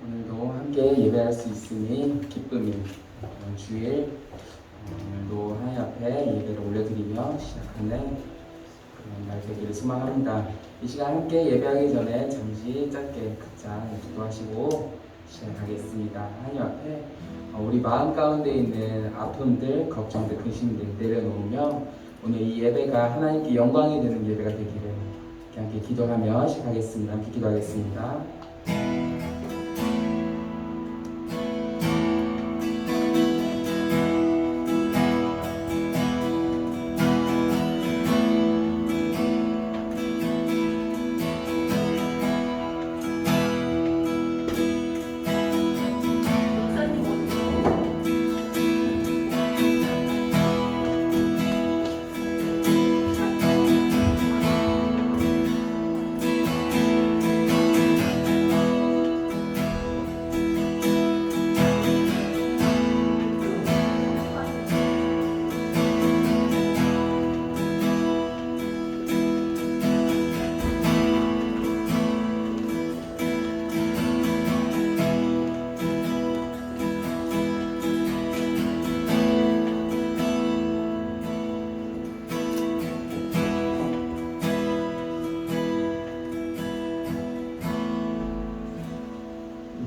오늘도 함께 예배할 수 있으니 기쁨입니다. 이번 주일 오늘도 하나님 앞에 예배를 올려드리며 시작하는 그런 날 되기를 소망합니다. 이 시간 함께 예배하기 전에 잠시 짧게 각자 기도하시고 시작하겠습니다. 하나님 앞에 우리 마음 가운데 있는 아픔들, 걱정들, 근심들 내려놓으며 오늘 이 예배가 하나님께 영광이 되는 예배가 되기를 함께 기도하며 시작하겠습니다. 함께 기도하겠습니다.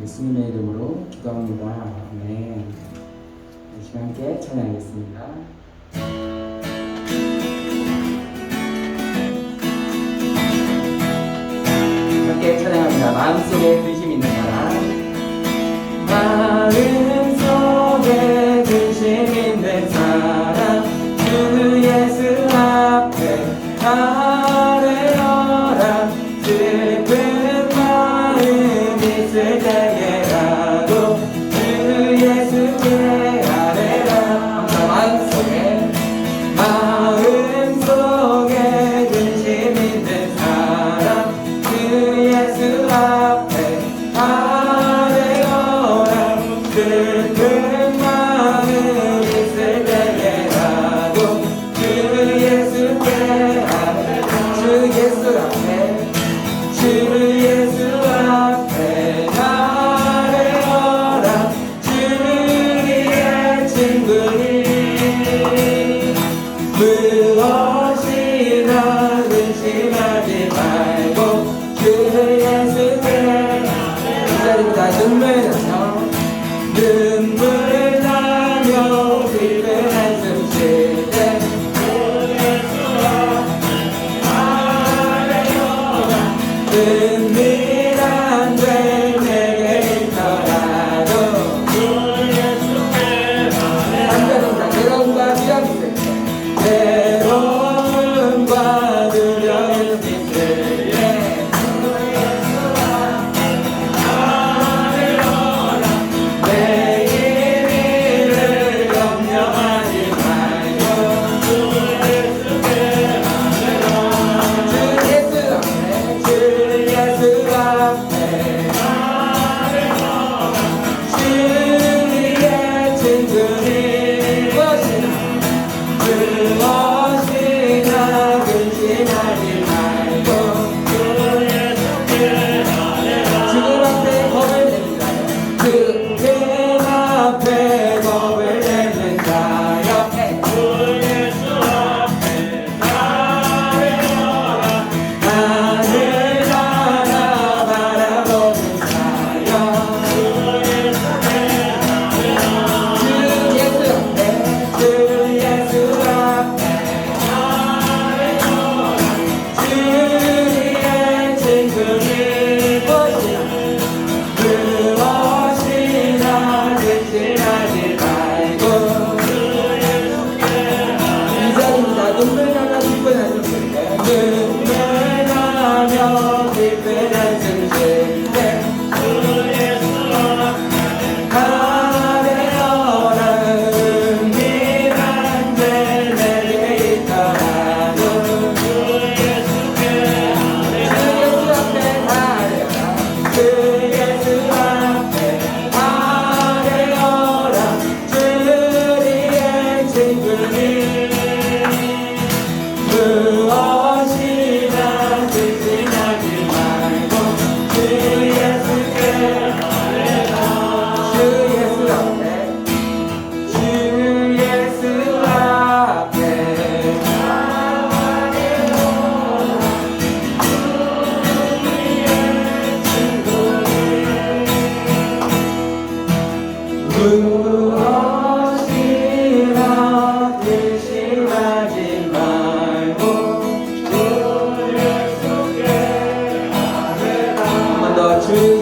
예수님의 이름으로 기도합니다. 아멘. 이 시간 함께 찬양하겠습니다. 함께 찬양합니다. 마음속에 근심 있는 사람, 마음속에 근심 있는 사람, 주 예수 앞에 아뢰어라. 슬픈 마음 있을 때에라도 주 예수께 아뢰라. 마음속에 근심 있는 사람, 주 예수 앞에 아뢰어라. 슬픈 마음 있을 때에라도 주 예수께 아뢰라. 주 예수 앞에, 주 예수 앞에 아뢰어라. 주님의 친구니 무엇이나 근심하지 말고 주 예수께. 기다립니다. 눈물 나며 깊은 한숨 쉴 때 은밀한 될 내게 있더라도 한자동자 괴로움과 두려움 있을 때, 괴로움과 두려움 있을 때 매일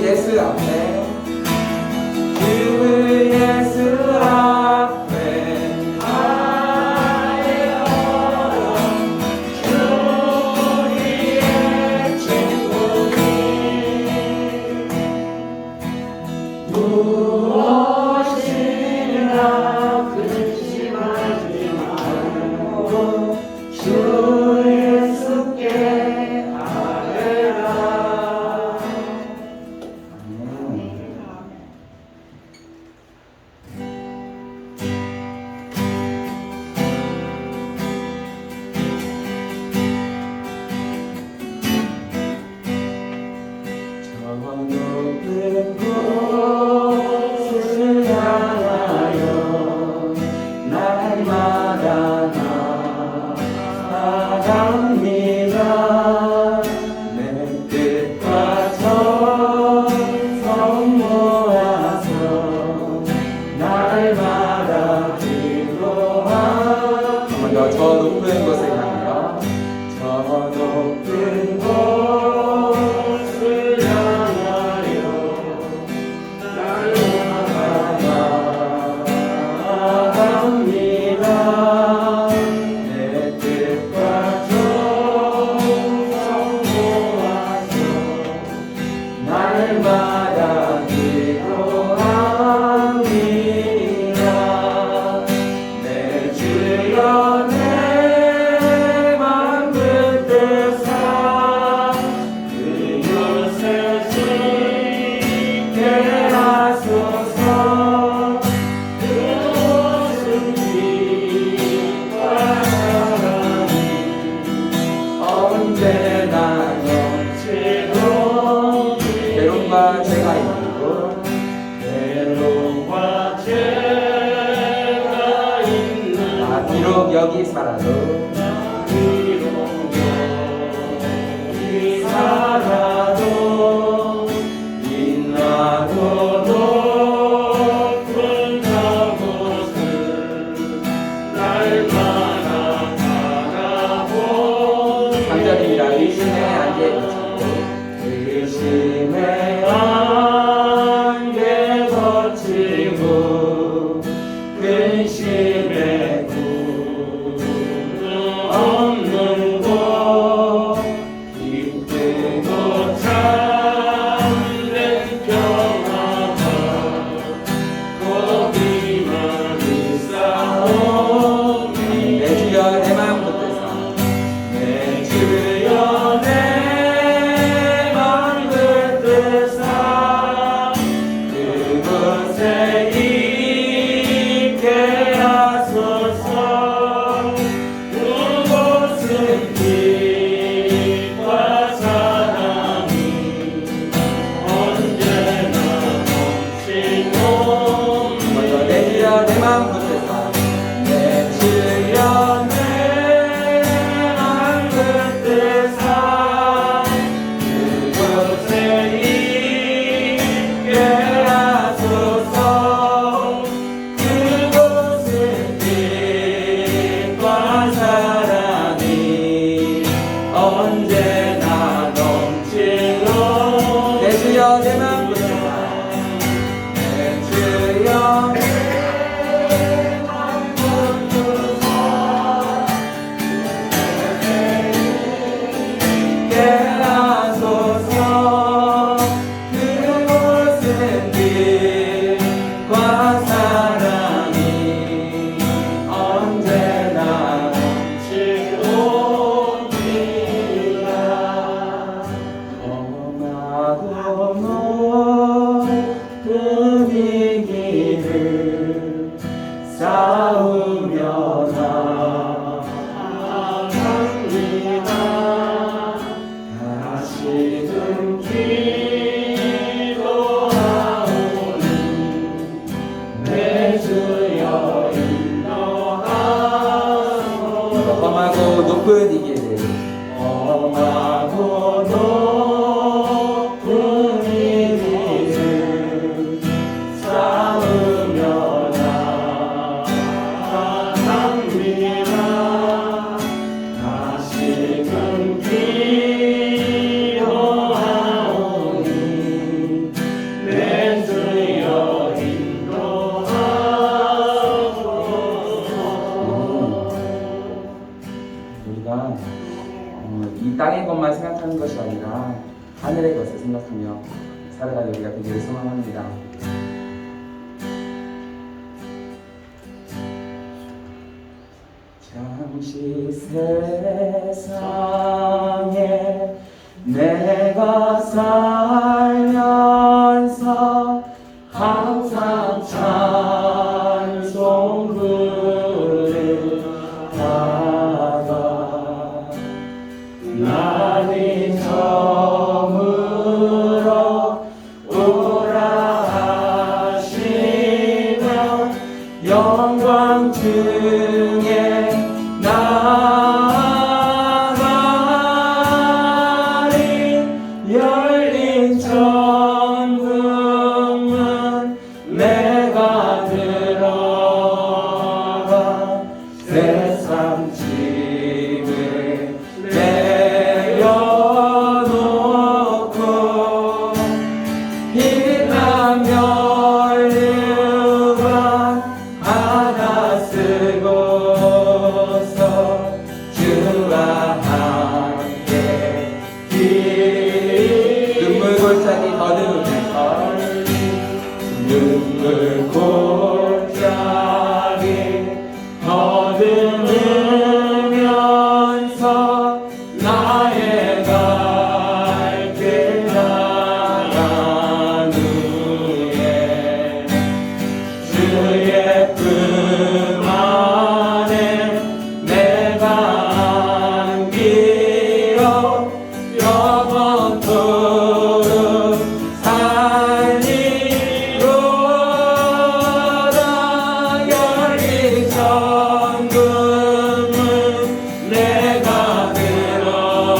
예수 앞에 주 예수 앞에 무엇이나 근심하지 말고 주 예수께 아뢰라. 저 높은 곳을 향하여 날마다 나아갑니다. 내 뜻과 정성 모아서 날마다 기도하. 한 번 더 저 높은 곳을 향하여 저 높은 곳을 향하여 나아갑니다. 내 뜻과 정성 모아서 날마다 기도합니다. 내 주여 내 맘 붙드사 그곳에 있게 하소서. 그곳은 빛과 사랑이 언제나 넘치고 괴로움과 죄가 있고 괴로움과 죄가 있는 비록 여기 살아도 빛나고 높은 저곳을 날마다 바라보. 3절입니다. 의심의 안개 거치고 의심의 안개 거치고 근심의 구름 없는 곳 기쁘고 참된 평화가 거기만 있사오니. 내 주여 내 마음 붙드사 내 주여 내 마음 붙드사 그곳에 있게 하소서. 그곳은 빛과 사랑이 언제나 넘치고. 먼저 내 주여 내 마음 붙드사 내 주여 내 마음 붙드사 그곳에 있게 하소서. 그곳은 빛과 사랑이 언제나 넘치고. 내 주여 내 마음 붙드사 내 주여 내 마음 붙드사 있게 하소서. 그곳은 빛과 사랑이 언제나 넘치옵니다. 험하고 생각하는 것이 아니라 하늘의 것을 생각하며 살아가는 우리가 되기를 소망합니다. 잠시 세상에 내가 살면서 항상 찬송 부르다가 날이 저물어 오라 하시며 영광 중에 나가리 열린 천국문 내가 들어가 세상 짐을 내려놓고 빛나며 율관 하나 쓰고서 주와 함께 눈물 골짜기 더듬으면서 눈물 골짜기 더듬으면서 나의 갈길 나간 후에 주의 품 안에 내가 안기어 영원토록 살리로다 열린 천국문 내가 들어가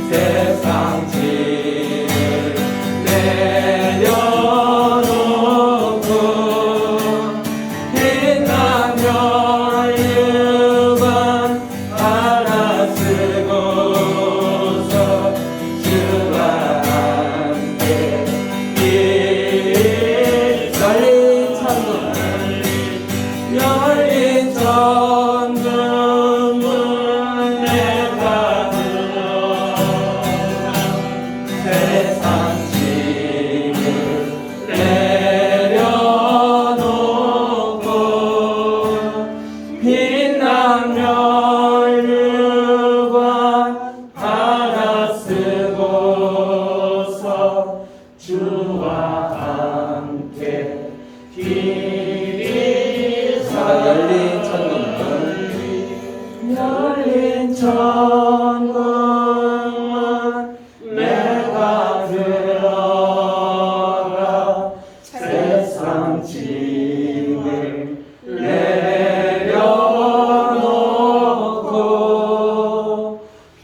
세상 짐을 내려놓고 빛나며 율관 하나 쓰고서 주와 함께 열린 천국문 내가 들어가 세상 짐을 내려놓고 빛나며 율관 하나 쓰고서 주와 함께 길이 열린 천국문 열린 천국문 내가 들어가 세상 짐을 내려놓고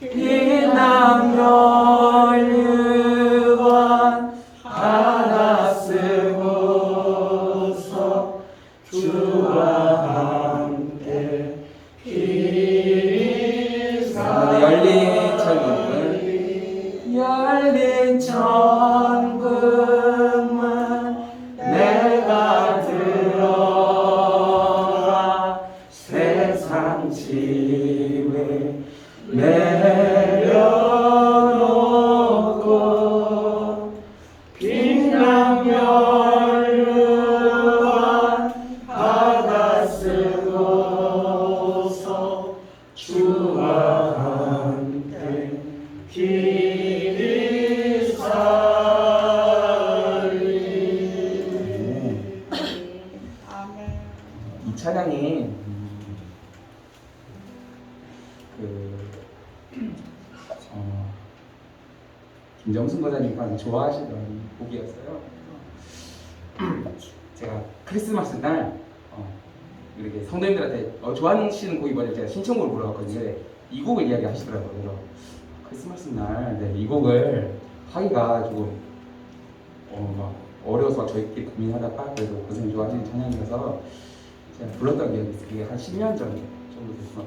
빛나며 율관 하나 쓰고서 주와 함께 길이 열린 천국문 열린 천국문 내가 들어가 세상 짐을 내려놓고 빛나며 율관 하나 쓰고서 주와 함께 길이 살리. 이 찬양이 김정순 권사님이 좋아하시던 곡이었어요. 제가 크리스마스 날 이렇게 성도님들한테 좋아하시는 곡이 뭐냐 제가 신청곡을 물어봤거든요. 이 곡을 이야기하시더라고요. 그래서 크리스마스 날 이 곡을 하기가 조금 막 어려워서 저희끼리 고민하다가 그래도 권사님 좋아하시는 찬양이라서 제가 불렀던 기억이 있어요. 이게 한 10년 전 정도 됐어.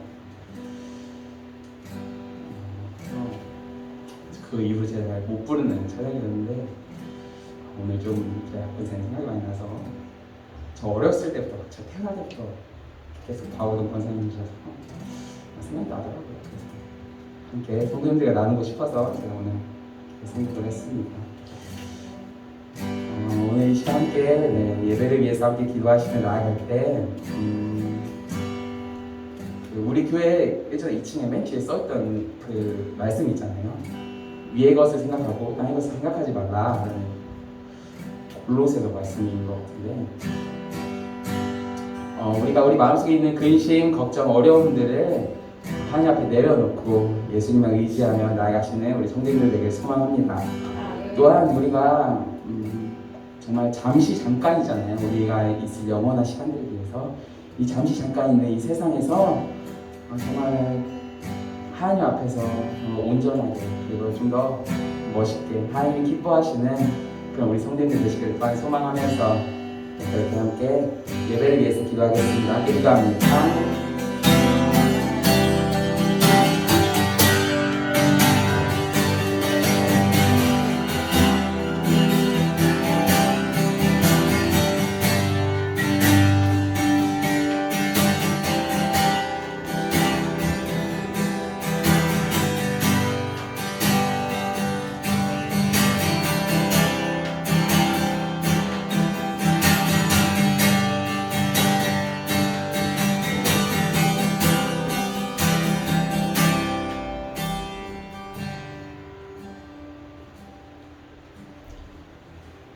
그 이후로 제가 못 부르는 찬양이었는데 오늘 좀 제가 권사님 생각이 많이 나서 저 어렸을 때부터 저 태어날 때부터 계속 봐오던 권사님이셔서 생각이 나더라고요. 그래서 함께 성도님들과 나누고 싶어서 제가 오늘 생각을 했습니다. 오늘 이 시간 함께 예배를 위해서 함께 기도하시며 나아갈 때 우리 교회 예전에 2층에 맨 뒤에 써있던 그 말씀 있잖아요. 위의 것을 생각하고 땅의 것을 생각하지 말라 하는 골로새서 말씀인 것 같은데, 우리가 우리 마음속에 있는 근심, 걱정, 어려움들을 하나님 앞에 내려놓고 예수님만 의지하며 나아가시는 우리 성도님들 되길 소망합니다. 또한 우리가 정말 잠깐이잖아요. 우리가 있을 영원한 시간들을 위해서 이 잠시 잠깐 있는 이 세상에서 정말 하나님 앞에서 온전하게 그리고 좀 더 멋있게 하나님이 기뻐하시는 그런 우리 성도님들 되시길 빨리 소망하면서 이렇게 함께 예배를 위해서 기도하겠습니다. 함께 기도합니다.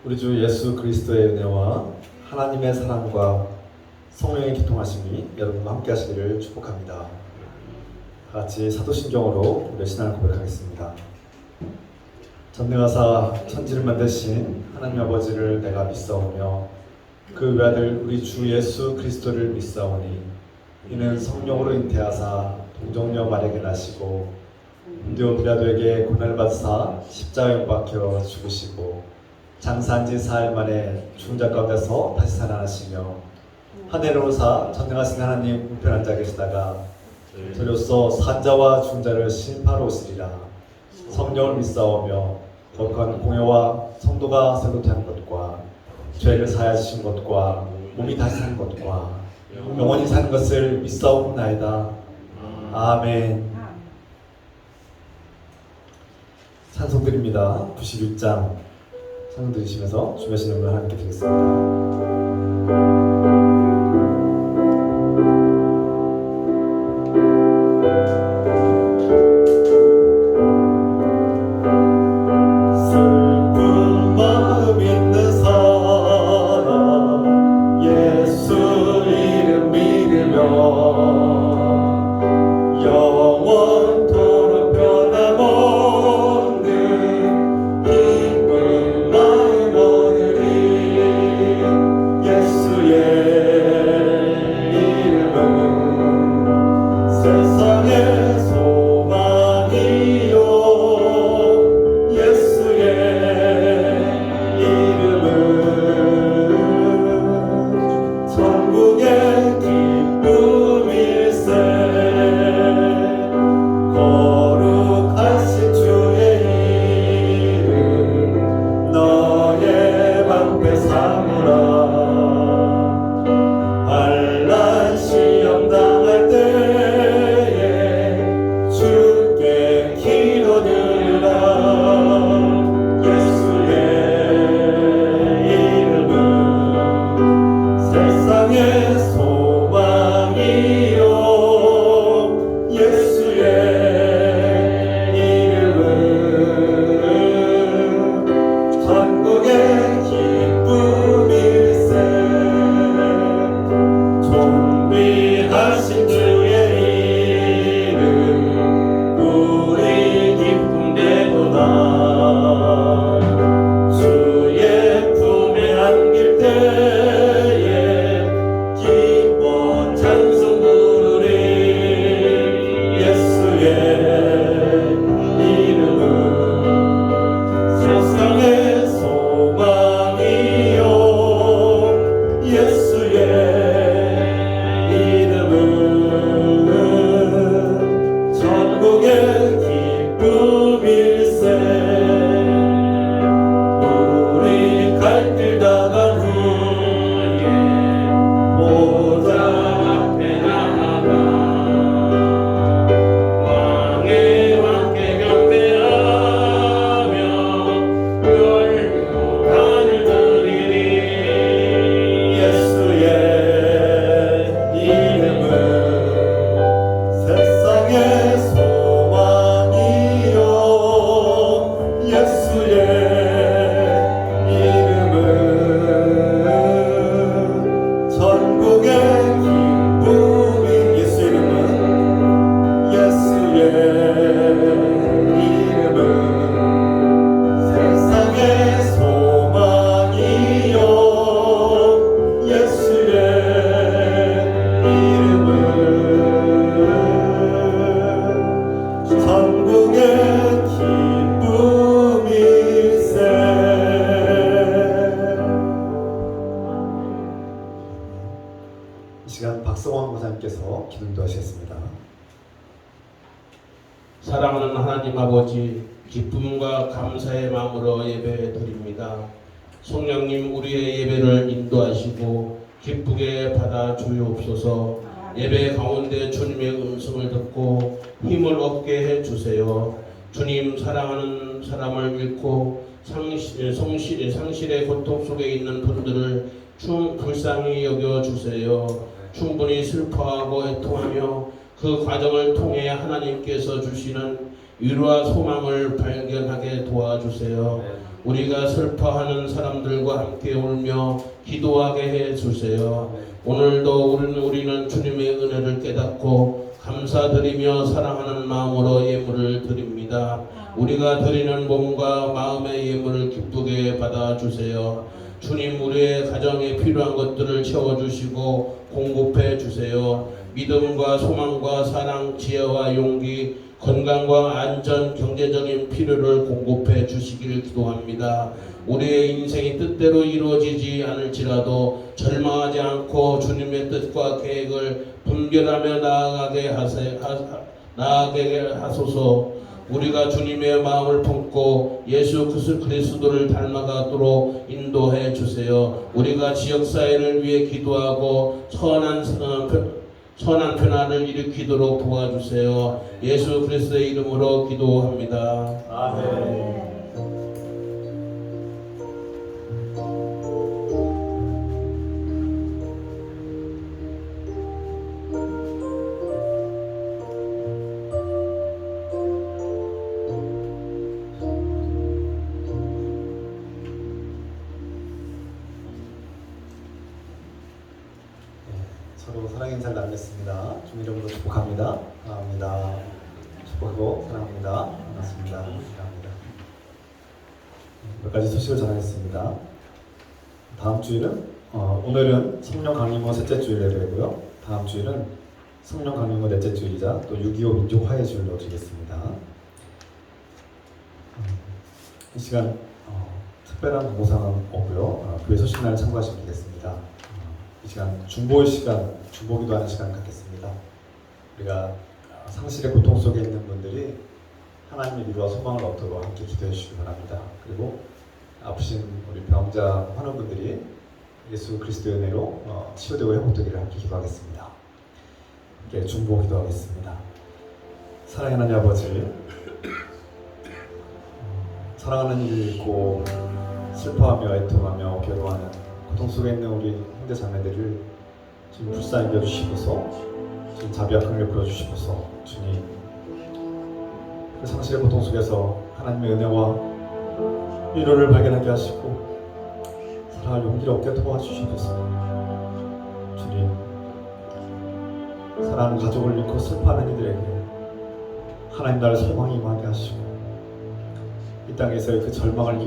우리 주 예수 그리스도의 은혜와 하나님의 사랑과 성령의 기통하심이 여러분과 함께 하시기를 축복합니다. 같이 사도신경으로 우리 신앙을 고백하겠습니다. 전능하사 천지를 만드신 하나님 아버지를 내가 믿사오며 그 외아들 우리 주 예수 그리스도를 믿사오니 이는 성령으로 잉태하사 동정녀 마리아에게 나시고 본디오 빌라도에게 고난을 받으사 십자가에 못 박혀 죽으시고 장사한 지 사흘 만에 죽은 자 가운데서 다시 살아나시며 하늘로 오사 전능하신 하나님 우편 앉아 계시다가 저로서 산자와 죽은 자를 심판하러 오시리라. 성령을 믿사오며 거룩한 공회와 성도가 새로 태어난 것과 죄를 사하여 주신 것과 몸이 다시 사는 것과 영원히 사는 것을 믿사옵나이다. 아멘. 찬송 드립니다. 91장 찬송 들으시면서 준비하신 음을 함께 드리겠습니다. 보좌 앞에 나아가 왕의 목사님께서 기도 인도하시겠습니다. 사랑하는 하나님 아버지, 기쁨과 감사의 마음으로 예배 드립니다. 성령님, 우리의 예배를 인도하시고 기쁘게 받아 주옵소서. 예배 가운데 주님의 음성을 듣고 힘을 얻게 해주세요. 주님, 사랑하는 사람을 잃고 상실의 고통 속에 있는 분들을 불쌍히 여겨주세요. 충분히 슬퍼하고 애통하며 그 과정을 통해 하나님께서 주시는 위로와 소망을 발견하게 도와주세요. 우리가 슬퍼하는 사람들과 함께 울며 기도하게 해주세요. 오늘도 우리는 주님의 은혜를 깨닫고 감사드리며 사랑하는 마음으로 예물을 드립니다. 우리가 드리는 몸과 마음의 예물을 기쁘게 받아주세요. 주님, 우리의 가정에 필요한 것들을 채워주시고 공급해 주세요. 믿음과 소망과 사랑, 지혜와 용기, 건강과 안전, 경제적인 필요를 공급해 주시길 기도합니다. 우리의 인생이 뜻대로 이루어지지 않을지라도 절망하지 않고 주님의 뜻과 계획을 분별하며 나아가게 하소서. 우리가 주님의 마음을 품고 예수 그리스도를 닮아가도록 인도해 주세요. 우리가 지역사회를 위해 기도하고 선한 변화를 일으키도록 도와주세요. 예수 그리스도의 이름으로 기도합니다. 아멘. 서로 사랑 인사를 나누겠습니다. 좀 이름으로 축복합니다. 사랑합니다. 축복하고 사랑합니다. 반갑습니다. 사랑합니다. 몇 가지 소식을 전하겠습니다. 다음 주일은 오늘은 성령 강림호 셋째 주일 예배고요. 다음 주일은 성령 강림호 넷째 주일이자 또 6.25 민족 화해 주일로 드리겠습니다. 이 시간 특별한 공보상은 없고요. 교회 소식날 참고하시면 되겠습니다. 이 시간 중보의 시간, 중보기도하는 시간 갖겠습니다. 우리가 상실의 고통 속에 있는 분들이 하나님의 위로와 소망을 얻도록 함께 기도해 주시기 바랍니다. 그리고 아프신 우리 병자 환우분들이 예수 그리스도의 은혜로 치유되고 회복되기를 함께 기도하겠습니다. 함께 중보 기도하겠습니다. 사랑하는 하나님 아버지, 사랑하는 이를 잃고 슬퍼하며 애통하며 괴로워하는 고통 속에 있는 우리 형제 자매들을 주님 불쌍히 여겨주시고서 주님 자비와 긍휼을 부어주시고서 주님 그 상실의 고통 속에서 하나님의 은혜와 위로를 발견하게 하시고 사랑할 용기를 얻게 도와주시고서 주님 사랑하는 가족을 잃고 슬퍼하는 이들에게 하나님 나라의 소망이 임하게 하시고 이 땅에서의 그 절망을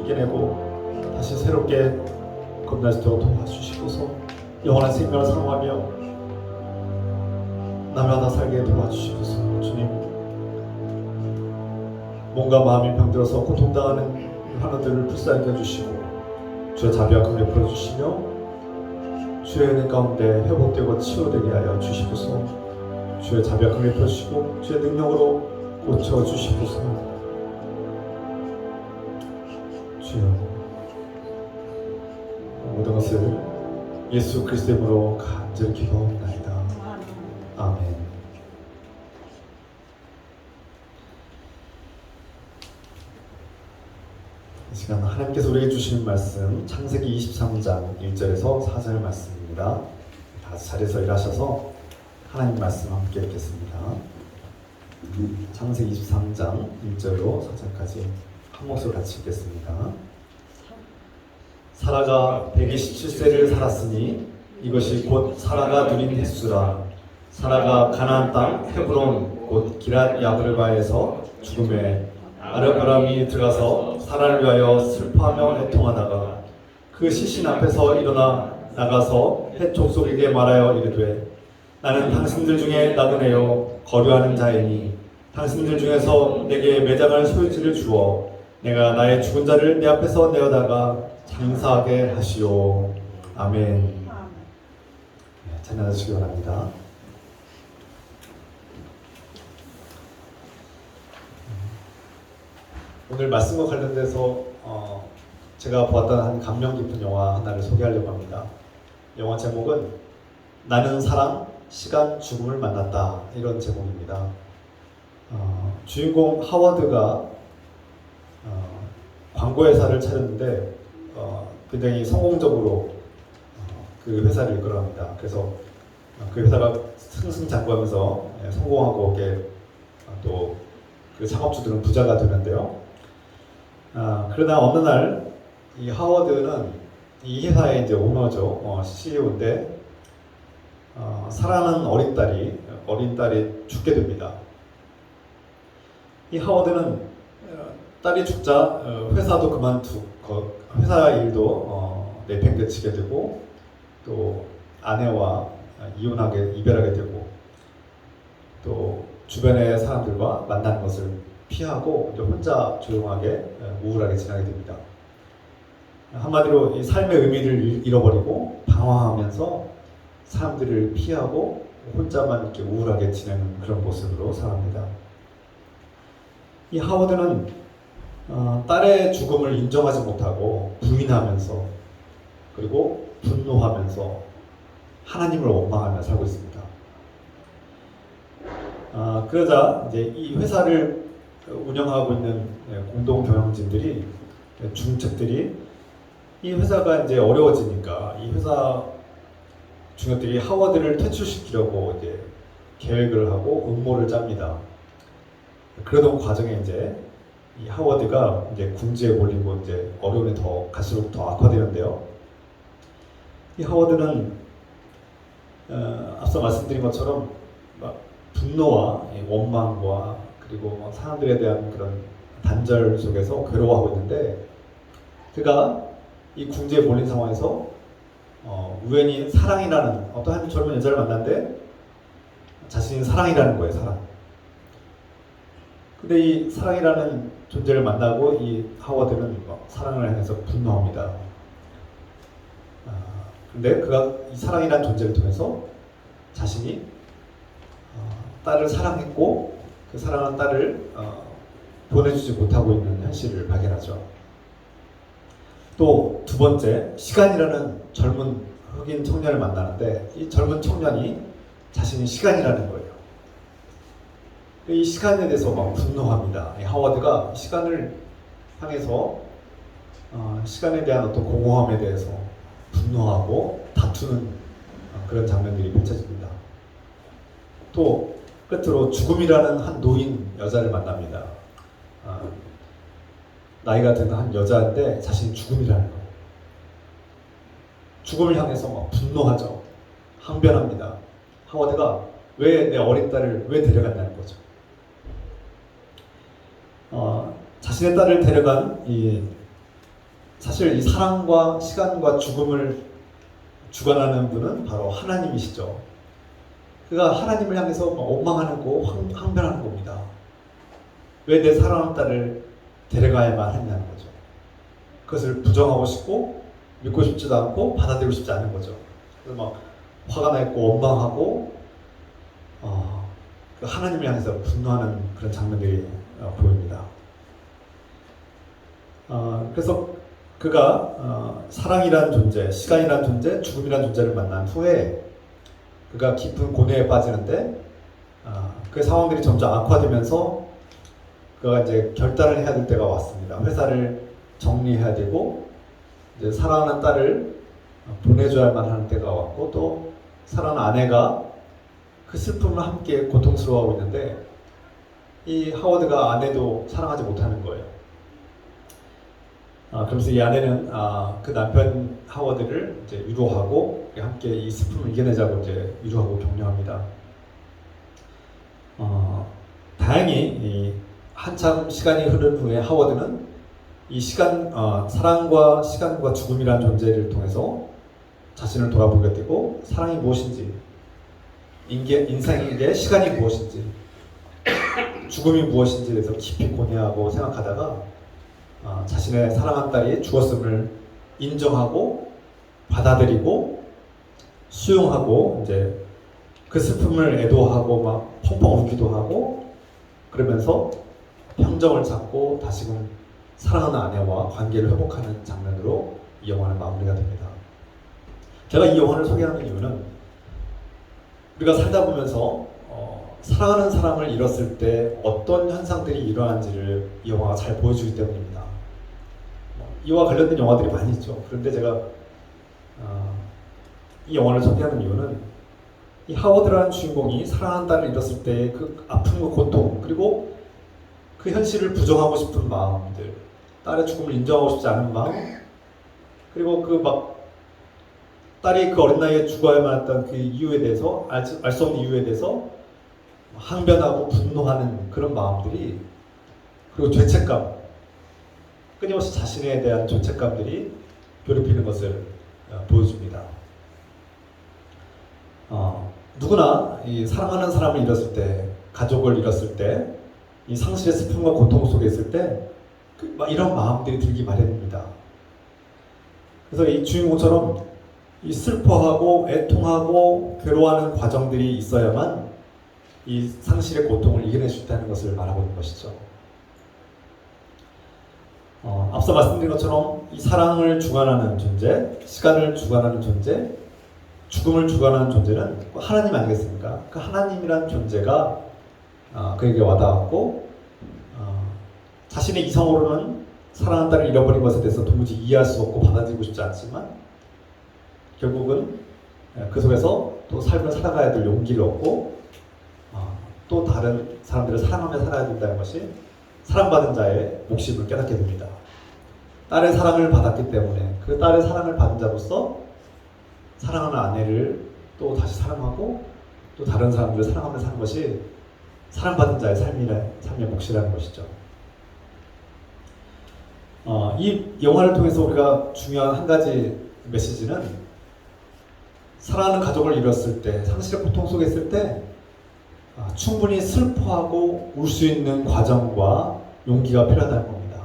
이겨내고 다시 새롭게 건날 수 있도록 도와주시고서 영원한 생명을 사모하며 나라나 살게 도와주시고서 주님 몸과 마음이 병들어서 고통당하는 환우들을 불쌍히 여주시고 주의 자비와 긍휼을 풀어주시며 주의 은혜 가운데 회복되고 치유되게 하여 주시고서 주의 자비와 긍휼을 풀어주시고 주의 능력으로 고쳐주시고서 주여 모든 것을 예수 그리스도의 이름으로 간절히 기도합니다. 아멘. 이 시간 하나님께서 우리에게 주시는 말씀 창세기 23장 1절에서 4절 말씀입니다. 다 자리에서 일하셔서 하나님 말씀 함께 읽겠습니다. 창세기 23장 1절로 4절까지 한 목소리 같이 읽겠습니다. 사라가 127세를 살았으니 이것이 곧 사라가 누린 횟수라. 사라가 가나안 땅 헤브론 곧 기랏 야브르바에서 죽음에 아르바람이 들어가서 사라를 위하여 슬퍼하며 애통하다가 그 시신 앞에서 일어나 나가서 해 족속에게 말하여 이르되 나는 당신들 중에 나그네요 거류하는 자이니 당신들 중에서 내게 매장할 소유지를 주어 내가 나의 죽은 자를 내 앞에서 내어다가 장사하게 하시오. 아멘. 자, 찬양하시기 바랍니다. 오늘 말씀과 관련돼서 제가 보았던 한 감명 깊은 영화 하나를 소개하려고 합니다. 영화 제목은 나는 사랑, 시간, 죽음을 만났다, 이런 제목입니다. 주인공 하워드가 광고회사를 차렸는데 굉장히 성공적으로 그 회사를 이끌어갑니다. 그래서 그 회사가 승승장구하면서 성공하고 또 그 창업주들은 부자가 되는데요. 그러나 어느 날 이 하워드는 이 회사의 이제 오너죠, CEO인데 사랑하는 어린 딸이 죽게 됩니다. 이 하워드는 딸이 죽자 회사도 그만두고 회사 일도 내팽개치게 되고 또 아내와 이별하게 되고 또 주변의 사람들과 만나는 것을 피하고 이제 혼자 조용하게 우울하게 지나게 됩니다. 한마디로 이 삶의 의미를 잃어버리고 방황하면서 사람들을 피하고 혼자만 이렇게 우울하게 지내는 그런 모습으로 살아갑니다. 이 하워드는 딸의 죽음을 인정하지 못하고 부인하면서 그리고 분노하면서 하나님을 원망하며 살고 있습니다. 그러자 이제 이 회사를 운영하고 있는 공동 경영진들이 중책들이 이 회사가 이제 어려워지니까 이 회사 중역들이 하워드를 퇴출시키려고 이제 계획을 하고 음모를 짭니다. 그러던 과정에 이제 이 하워드가 이제 궁지에 몰리고 이제 어려움이 갈수록 더 악화되는데요. 이 하워드는 앞서 말씀드린 것처럼 분노와 원망과 그리고 사람들에 대한 그런 단절 속에서 괴로워하고 있는데 그가 이 궁지에 몰린 상황에서 우연히 사랑이라는 어떤 젊은 여자를 만났는데 자신이 사랑이라는 거예요, 사랑. 근데 이 사랑이라는 존재를 만나고 이 하워드는 사랑을 향해서 분노합니다. 근데 그가 이 사랑이라는 존재를 통해서 자신이 딸을 사랑했고 그 사랑하는 딸을 보내주지 못하고 있는 현실을 발견하죠. 또 두 번째, 시간이라는 젊은 흑인 청년을 만나는데 이 젊은 청년이 자신이 시간이라는 거예요. 이 시간에 대해서 막 분노합니다. 이 하워드가 시간을 향해서 시간에 대한 어떤 공허함에 대해서 분노하고 다투는 그런 장면들이 펼쳐집니다. 또 끝으로 죽음이라는 한 노인 여자를 만납니다. 나이가 드는 한 여자인데 자신이 죽음이라는 거예요. 죽음을 향해서 막 분노하죠. 항변합니다. 하워드가 왜 내 어린 딸을 왜 데려간다는 거죠. 자신의 딸을 데려간 사실 이 사랑과 시간과 죽음을 주관하는 분은 바로 하나님이시죠. 그가 하나님을 향해서 원망하고 항변하는 겁니다. 왜 내 사랑하는 딸을 데려가야만 했냐는 거죠. 그것을 부정하고 싶고 믿고 싶지도 않고 받아들이고 싶지 않은 거죠. 그래서 막 화가 나 있고 원망하고 하나님을 향해서 분노하는 그런 장면들이 보입니다. 그래서 그가 사랑이라는 존재, 시간이라는 존재, 죽음이라는 존재를 만난 후에 그가 깊은 고뇌에 빠지는데 그 상황들이 점점 악화되면서 그가 이제 결단을 해야 될 때가 왔습니다. 회사를 정리해야 되고 이제 사랑하는 딸을 보내줘야만 하는 때가 왔고 또 사랑하는 아내가 그 슬픔을 함께 고통스러워하고 있는데 이 하워드가 아내도 사랑하지 못하는 거예요. 그러면서 이 아내는 그 남편 하워드를 이제 위로하고 함께 이 슬픔을 이겨내자고 이제 위로하고 격려합니다. 다행히 한참 시간이 흐른 후에 하워드는 이 사랑과 시간과 죽음이라는 존재를 통해서 자신을 돌아보게 되고 사랑이 무엇인지, 인생의 시간이 무엇인지, 죽음이 무엇인지에 대해서 깊이 고뇌하고 생각하다가 자신의 사랑한 딸이 죽었음을 인정하고 받아들이고 수용하고 이제 그 슬픔을 애도하고 막 펑펑 울기도 하고 그러면서 평정을 찾고 다시금 사랑하는 아내와 관계를 회복하는 장면으로 이 영화는 마무리가 됩니다. 제가 이 영화를 소개하는 이유는 우리가 살다 보면서 사랑하는 사람을 잃었을 때 어떤 현상들이 일어나는지를 이 영화가 잘 보여주기 때문입니다. 이와 관련된 영화들이 많이 있죠. 그런데 제가 이 영화를 소개하는 이유는 이 하워드라는 주인공이 사랑하는 딸을 잃었을 때의 그 아픔과 고통, 그리고 그 현실을 부정하고 싶은 마음들, 딸의 죽음을 인정하고 싶지 않은 마음, 그리고 그 막 딸이 그 어린 나이에 죽어야만 했던 그 이유에 대해서 알 수 없는 이유에 대해서 항변하고 분노하는 그런 마음들이, 그리고 죄책감, 끊임없이 자신에 대한 죄책감들이 괴롭히는 것을 보여줍니다. 누구나 이 사랑하는 사람을 잃었을 때, 가족을 잃었을 때, 이 상실의 슬픔과 고통 속에 있을 때 이런 마음들이 들기 마련입니다. 그래서 이 주인공처럼 이 슬퍼하고 애통하고 괴로워하는 과정들이 있어야만 이 상실의 고통을 이겨낼 수 있다는 것을 말하고 있는 것이죠. 앞서 말씀드린 것처럼 이 사랑을 주관하는 존재, 시간을 주관하는 존재, 죽음을 주관하는 존재는 하나님 아니겠습니까? 그 하나님이란 존재가 그에게 와닿았고 자신의 이성으로는 사랑하는 딸을 잃어버린 것에 대해서 도무지 이해할 수 없고 받아들이고 싶지 않지만 결국은 그 속에서 또 삶을 살아가야 될 용기를 얻고 또 다른 사람들을 사랑하며 살아야 된다는 것이 사랑받은 자의 몫임을 깨닫게 됩니다. 딸의 사랑을 받았기 때문에 그 딸의 사랑을 받은 자로서 사랑하는 아내를 또 다시 사랑하고 또 다른 사람들을 사랑하며 사는 것이 사랑받은 자의 삶의 몫이라는 것이죠. 이 영화를 통해서 우리가 중요한 한 가지 메시지는 사랑하는 가족을 잃었을 때, 상실의 고통 속에 있을 때 충분히 슬퍼하고 울 수 있는 과정과 용기가 필요하다는 겁니다.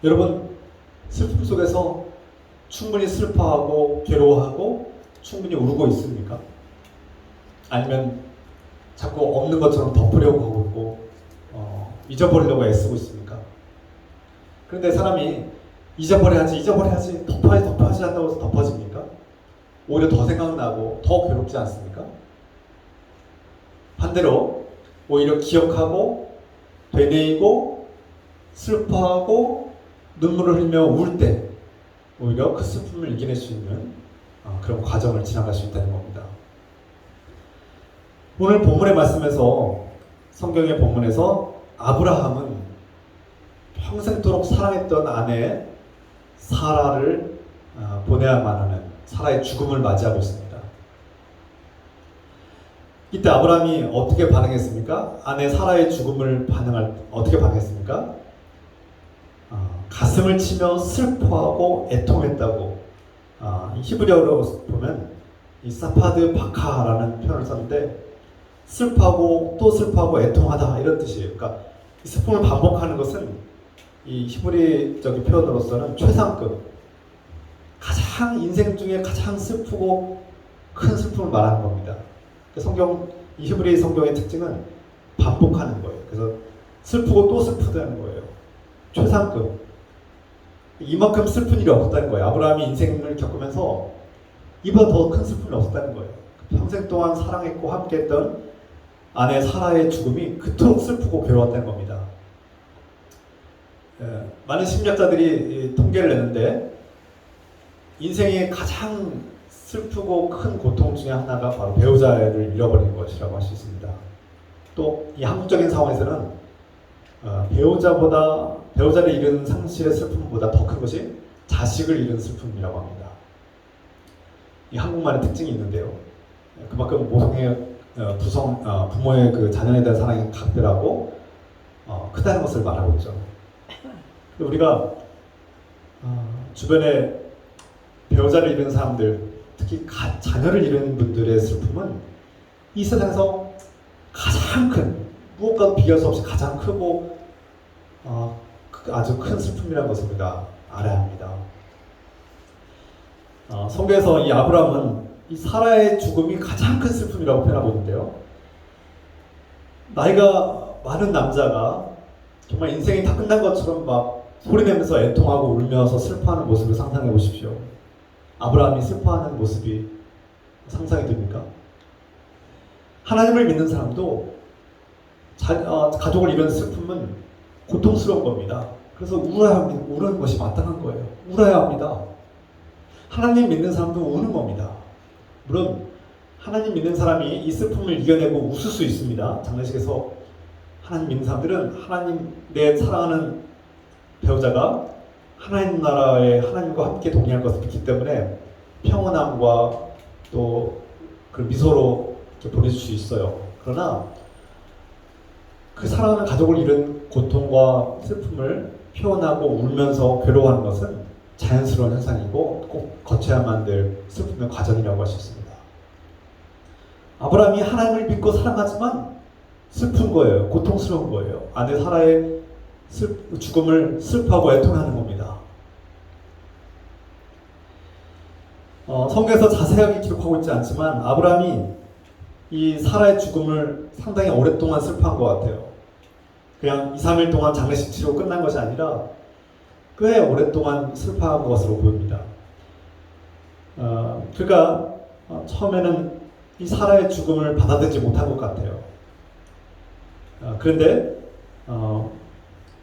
여러분, 슬픔 속에서 충분히 슬퍼하고 괴로워하고 충분히 울고 있습니까? 아니면 자꾸 없는 것처럼 덮으려고 하고 있고 잊어버리려고 애쓰고 있습니까? 그런데 사람이 잊어버려야지 덮어야지 한다고 해서 덮어집니까? 오히려 더 생각나고 더 괴롭지 않습니까? 반대로 오히려 기억하고 되뇌이고 슬퍼하고 눈물을 흘리며 울 때 오히려 그 슬픔을 이겨낼 수 있는 그런 과정을 지나갈 수 있다는 겁니다. 오늘 본문의 말씀에서, 성경의 본문에서 아브라함은 평생토록 사랑했던 아내 사라를 보내야만 하는 사라의 죽음을 맞이하고 있습니다. 이때 아브라함이 어떻게 반응했습니까? 아내 사라의 죽음을 어떻게 반응했습니까? 가슴을 치며 슬퍼하고 애통했다고. 히브리어로 보면 이 사파드 바카라는 표현을 썼는데 슬퍼하고 또 슬퍼하고 애통하다 이런 뜻이에요. 그러니까 이 슬픔을 반복하는 것은 이 히브리적인 표현으로서는 최상급, 가장 인생 중에 가장 슬프고 큰 슬픔을 말하는 겁니다. 이 히브리 성경의 특징은 반복하는 거예요. 그래서 슬프고 또 슬프다는 거예요. 최상급. 이만큼 슬픈 일이 없었다는 거예요. 아브라함이 인생을 겪으면서 이보다 더 큰 슬픔이 없었다는 거예요. 평생 동안 사랑했고 함께했던 아내 사라의 죽음이 그토록 슬프고 괴로웠다는 겁니다. 많은 심리학자들이 통계를 내는데 인생의 가장 슬프고 큰 고통 중에 하나가 바로 배우자를 잃어버리는 것이라고 할 수 있습니다. 또 이 한국적인 상황에서는 배우자를 잃은 상실의 슬픔보다 더 큰 것이 자식을 잃은 슬픔이라고 합니다. 이 한국말의 특징이 있는데요. 그만큼 모성의 부모의 그 자녀에 대한 사랑이 각별하고 크다는 것을 말하고 있죠. 우리가 주변에 배우자를 잃은 사람들, 특히 자녀를 잃은 분들의 슬픔은 이 세상에서 가장 큰, 무엇과도 비교할 수 없이 가장 크고 아주 큰 슬픔이라는 것을 우리가 알아야 합니다. 성경에서 이 아브라함은 이 사라의 죽음이 가장 큰 슬픔이라고 표현하고 있는데요. 나이가 많은 남자가 정말 인생이 다 끝난 것처럼 막 소리내면서 애통하고 울면서 슬퍼하는 모습을 상상해 보십시오. 아브라함이 슬퍼하는 모습이 상상이 됩니까? 하나님을 믿는 사람도 가족을 잃은 슬픔은 고통스러운 겁니다. 그래서 우는 것이 마땅한 거예요. 울어야 합니다. 하나님 믿는 사람도 우는 겁니다. 물론 하나님 믿는 사람이 이 슬픔을 이겨내고 웃을 수 있습니다. 장례식에서 하나님 믿는 사람들은 하나님, 내 사랑하는 배우자가 하나님 나라에 하나님과 함께 동행할 것을 믿기 때문에 평온함과 또 그 미소로 보내줄 수 있어요. 그러나 그 사랑하는 가족을 잃은 고통과 슬픔을 표현하고 울면서 괴로워하는 것은 자연스러운 현상이고 꼭 거쳐야만 될 슬픔의 과정이라고 할 수 있습니다. 아브라함이 하나님을 믿고 사랑하지만 슬픈 거예요. 고통스러운 거예요. 아내 사라의 죽음을 슬퍼하고 애통하는 겁니다. 성경에서 자세하게 기록하고 있지 않지만 아브라함이 이 사라의 죽음을 상당히 오랫동안 슬퍼한 것 같아요. 그냥 2, 3일 동안 장례식 치르고 끝난 것이 아니라 꽤 오랫동안 슬퍼한 것으로 보입니다. 그가 처음에는 이 사라의 죽음을 받아들이지 못한 것 같아요. 그런데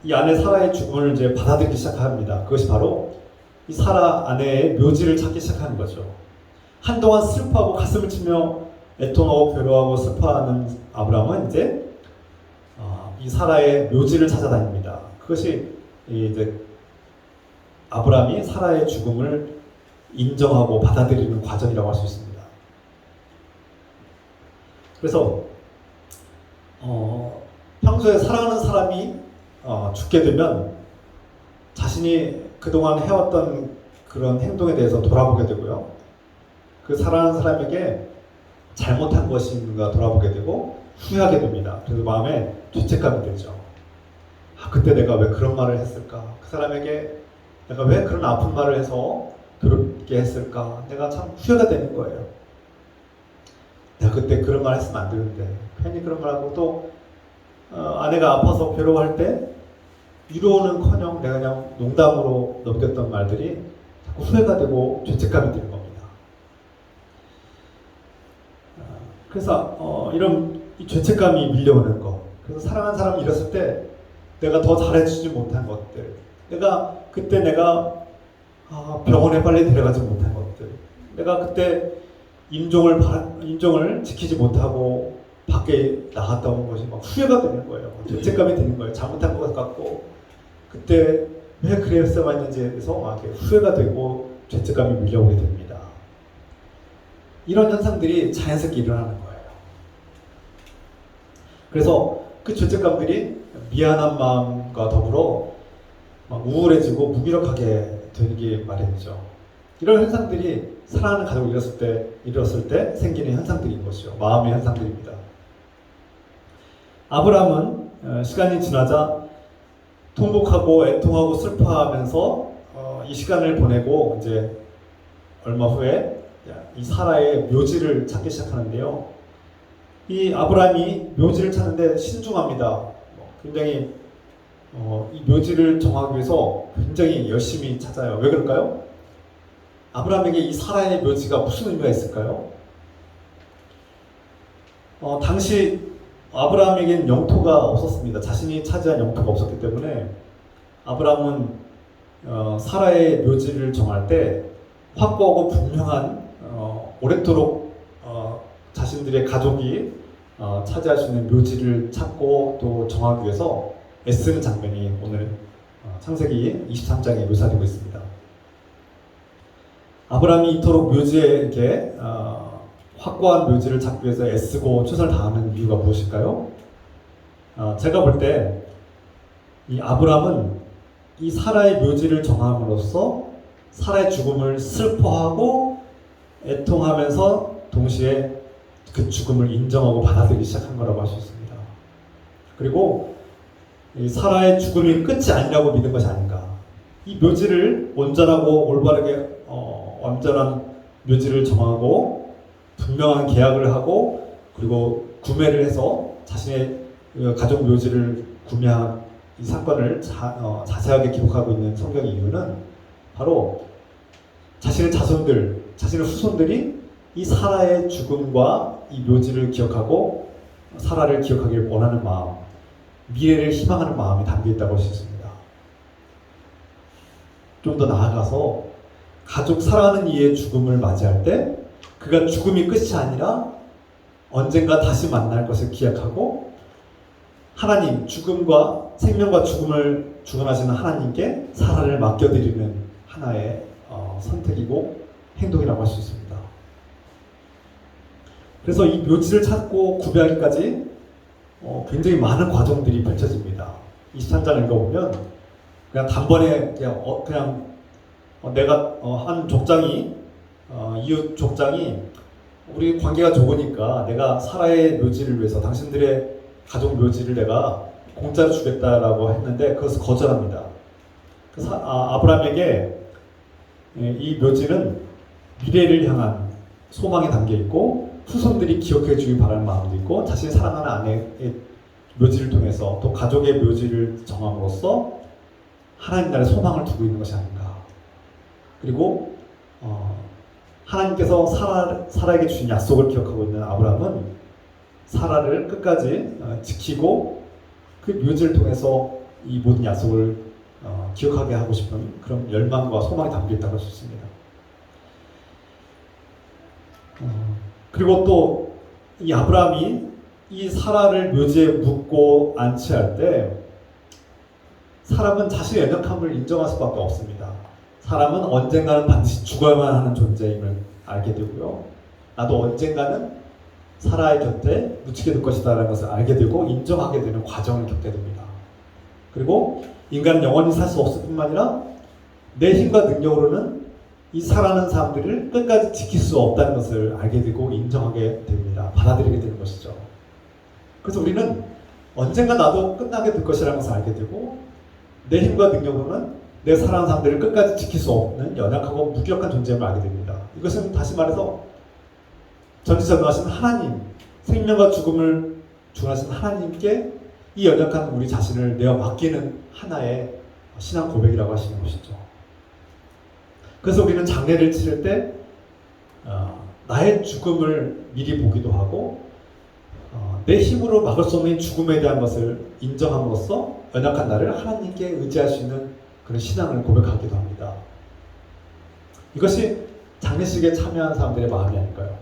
이 아내 사라의 죽음을 이제 받아들이기 시작합니다. 그것이 바로 이 사라 아내의 묘지를 찾기 시작하는 거죠. 한동안 슬퍼하고 가슴을 치며 애통하고 괴로워하고 슬퍼하는 아브라함은 이제 이 사라의 묘지를 찾아다닙니다. 그것이 이제 아브라함이 사라의 죽음을 인정하고 받아들이는 과정이라고 할 수 있습니다. 그래서 평소에 사랑하는 사람이 죽게 되면 자신이 그동안 해왔던 그런 행동에 대해서 돌아보게 되고요. 그 사랑하는 사람에게 잘못한 것인가 돌아보게 되고 후회하게 됩니다. 그래서 마음에 죄책감이 들죠. 그때 내가 왜 그런 말을 했을까? 그 사람에게 내가 왜 그런 아픈 말을 해서 괴롭게 했을까? 내가 참 후회가 되는 거예요. 내가 그때 그런 말 했으면 안 되는데 괜히 그런 말하고 또 아내가 아파서 괴로워할 때 위로는커녕 내가 그냥 농담으로 넘겼던 말들이 자꾸 후회가 되고 죄책감이 드는 겁니다. 그래서 이런 이 죄책감이 밀려오는 것, 그래서 사랑하는 사람이 잃었을 때 내가 더 잘해주지 못한 것들, 그때 내가 병원에 빨리 데려가지 못한 것들, 내가 그때 임종을 지키지 못하고 밖에 나갔다 온 것이 막 후회가 되는 거예요. 죄책감이 드는 거예요. 잘못한 것 같고 그때 왜 그랬어야 했는지에 대해서 막 후회가 되고 죄책감이 밀려오게 됩니다. 이런 현상들이 자연스럽게 일어나는 거예요. 그래서 그 죄책감들이 미안한 마음과 더불어 막 우울해지고 무기력하게 되는 게 마련이죠. 이런 현상들이 사랑하는 가족을 잃었을 때 생기는 현상들인 것이죠. 마음의 현상들입니다. 아브라함은 시간이 지나자 통곡하고 애통하고 슬퍼하면서 이 시간을 보내고 이제 얼마 후에 이 사라의 묘지를 찾기 시작하는데요. 이 아브라함이 묘지를 찾는데 신중합니다. 굉장히 이 묘지를 정하기 위해서 굉장히 열심히 찾아요. 왜 그럴까요? 아브라함에게 이 사라의 묘지가 무슨 의미가 있을까요? 당시 아브라함에게는 영토가 없었습니다. 자신이 차지한 영토가 없었기 때문에 아브라함은 사라의 묘지를 정할 때 확고하고 분명한 오랫도록 자신들의 가족이 차지할 수 있는 묘지를 찾고 또 정하기 위해서 애쓰는 장면이 오늘 창세기 23장에 묘사되고 있습니다. 아브라함이 이토록 묘지에게 확고한 묘지를 찾기 위해서 애쓰고 최선을 다하는 이유가 무엇일까요? 제가 볼 때 이 아브라함은 이 사라의 묘지를 정함으로써 사라의 죽음을 슬퍼하고 애통하면서 동시에 그 죽음을 인정하고 받아들이기 시작한 거라고 할 수 있습니다. 그리고 이 사라의 죽음이 끝이 아니라고 믿은 것이 아닌가. 이 묘지를 온전하고 올바르게 완전한 묘지를 정하고 분명한 계약을 하고 그리고 구매를 해서 자신의 가족 묘지를 구매한 이 사건을 자세하게 기록하고 있는 성경의 이유는 바로 자신의 자손들, 자신의 후손들이 이 사라의 죽음과 이 묘지를 기억하고 사라를 기억하길 원하는 마음, 미래를 희망하는 마음이 담겨 있다고 할 수 있습니다. 좀 더 나아가서 가족 사랑하는 이의 죽음을 맞이할 때 그가 죽음이 끝이 아니라 언젠가 다시 만날 것을 기약하고 하나님, 죽음과 생명과 죽음을 주관하시는 하나님께 사라를 맡겨드리는 하나의 선택이고 행동이라고 할 수 있습니다. 그래서 이 묘지를 찾고 구매하기까지 굉장히 많은 과정들이 펼쳐집니다. 23장 읽어보면 그냥 단번에 내가 한 족장이 이웃 족장이 우리 관계가 좋으니까 내가 사라의 묘지를 위해서 당신들의 가족 묘지를 내가 공짜로 주겠다라고 했는데 그것을 거절합니다. 그래서 아브라함에게 이 묘지는 미래를 향한 소망이 담겨 있고 후손들이 기억해 주길 바라는 마음도 있고 자신이 사랑하는 아내의 묘지를 통해서 또 가족의 묘지를 정함으로써 하나님 나라의 소망을 두고 있는 것이 아닌가. 그리고 하나님께서 사라에게 주신 약속을 기억하고 있는 아브라함은 사라를 끝까지 지키고 그 묘지를 통해서 이 모든 약속을 기억하게 하고 싶은 그런 열망과 소망이 담겨 있다고 할 수 있습니다. 그리고 또 이 아브라함이 이 사라를 묘지에 묻고 안치할 때 사람은 자신의 연약함을 인정할 수밖에 없습니다. 사람은 언젠가는 반드시 죽어야만 하는 존재임을 알게 되고요. 나도 언젠가는 사라의 곁에 묻히게 될 것이다라는 것을 알게 되고 인정하게 되는 과정을 겪게 됩니다. 그리고 인간은 영원히 살 수 없을 뿐만 아니라 내 힘과 능력으로는 이 사랑하는 사람들을 끝까지 지킬 수 없다는 것을 알게 되고 인정하게 됩니다. 받아들이게 되는 것이죠. 그래서 우리는 언젠가 나도 끝나게 될 것이라는 것을 알게 되고 내 힘과 능력으로는 내 사랑하는 사람들을 끝까지 지킬 수 없는 연약하고 무기력한 존재임을 알게 됩니다. 이것은 다시 말해서 전지전능하신 하나님, 생명과 죽음을 주관하신 하나님께 이 연약한 우리 자신을 내어 맡기는 하나의 신앙 고백이라고 하시는 것이죠. 그래서 우리는 장례를 치를 때 나의 죽음을 미리 보기도 하고 내 힘으로 막을 수 없는 죽음에 대한 것을 인정함으로써 연약한 나를 하나님께 의지할 수 있는 그런 신앙을 고백하기도 합니다. 이것이 장례식에 참여한 사람들의 마음이 아닐까요?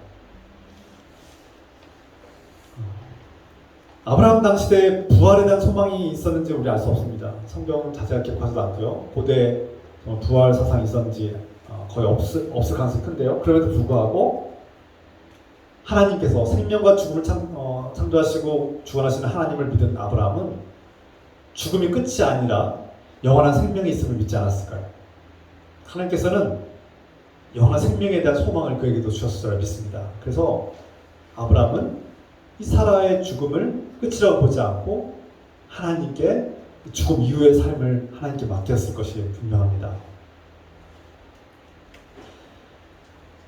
아브라함 당시대에 부활에 대한 소망이 있었는지 우리 알 수 없습니다. 성경은 자세하게 기록하지도 않고요. 고대 부활 사상이 있었는지 거의 없을 가능성이 큰데요. 그럼에도 불구하고 하나님께서 생명과 죽음을 창조하시고 주관하시는 하나님을 믿은 아브라함은 죽음이 끝이 아니라 영원한 생명이 있음을 믿지 않았을까요? 하나님께서는 영원한 생명에 대한 소망을 그에게도 주셨을 줄 믿습니다. 그래서 아브라함은 이 사라의 죽음을 끝이라고 보지 않고 하나님께 죽음 이후의 삶을 하나님께 맡겼을 것이 분명합니다.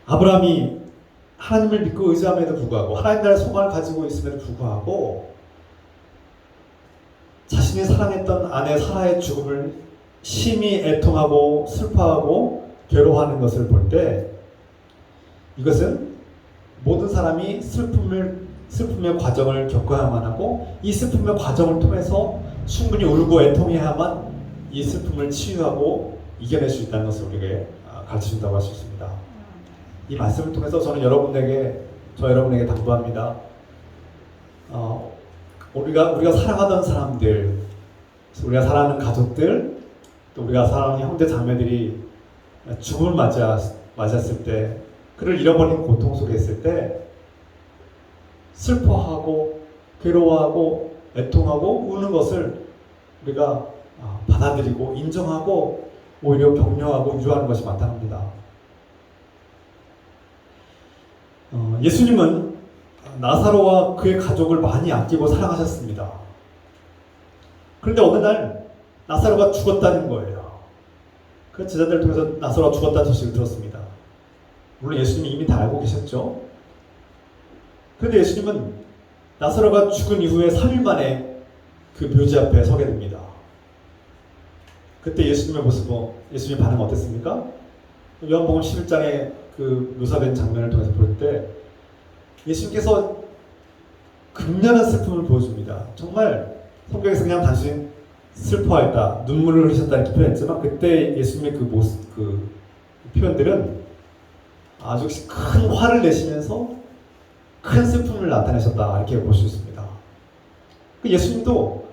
아브라함이 하나님을 믿고 의지함에도 불구하고 하나님 나라의 소망을 가지고 있음에도 불구하고 자신이 사랑했던 아내 사라의 죽음을 심히 애통하고 슬퍼하고 괴로워하는 것을 볼 때 이것은 모든 사람이 슬픔의 과정을 겪어야만 하고 이 슬픔의 과정을 통해서 충분히 울고 애통해야만 이 슬픔을 치유하고 이겨낼 수 있다는 것을 우리에게 가르쳐준다고 할 수 있습니다. 이 말씀을 통해서 저는 여러분에게 당부합니다. 우리가 사랑하던 사람들, 우리가 사랑하는 가족들, 또 우리가 사랑하는 형제 자매들이 죽음을 맞았을 때, 그를 잃어버린 고통 속에 있을 때 슬퍼하고 괴로워하고 애통하고 우는 것을 우리가 받아들이고 인정하고 오히려 격려하고 위로하는 것이 마땅합니다. 예수님은 나사로와 그의 가족을 많이 아끼고 사랑하셨습니다. 그런데 어느 날 나사로가 죽었다는 거예요. 그 제자들을 통해서 나사로가 죽었다는 소식을 들었습니다. 물론 예수님이 이미 다 알고 계셨죠. 그런데 예수님은 나사로가 죽은 이후에 3일 만에 그 묘지 앞에 서게 됩니다. 그때 예수님의 모습은, 예수님의 반응 어땠습니까? 요한복음 11장에 그 묘사된 장면을 통해서 볼 때 예수님께서 극렬한 슬픔을 보여줍니다. 정말 성경에서 그냥 단순히 슬퍼했다, 눈물을 흘리셨다 이렇게 표현했지만 그때 예수님의 그 모습, 그 표현들은 아주 큰 화를 내시면서 큰 슬픔을 나타내셨다 이렇게 볼 수 있습니다. 예수님도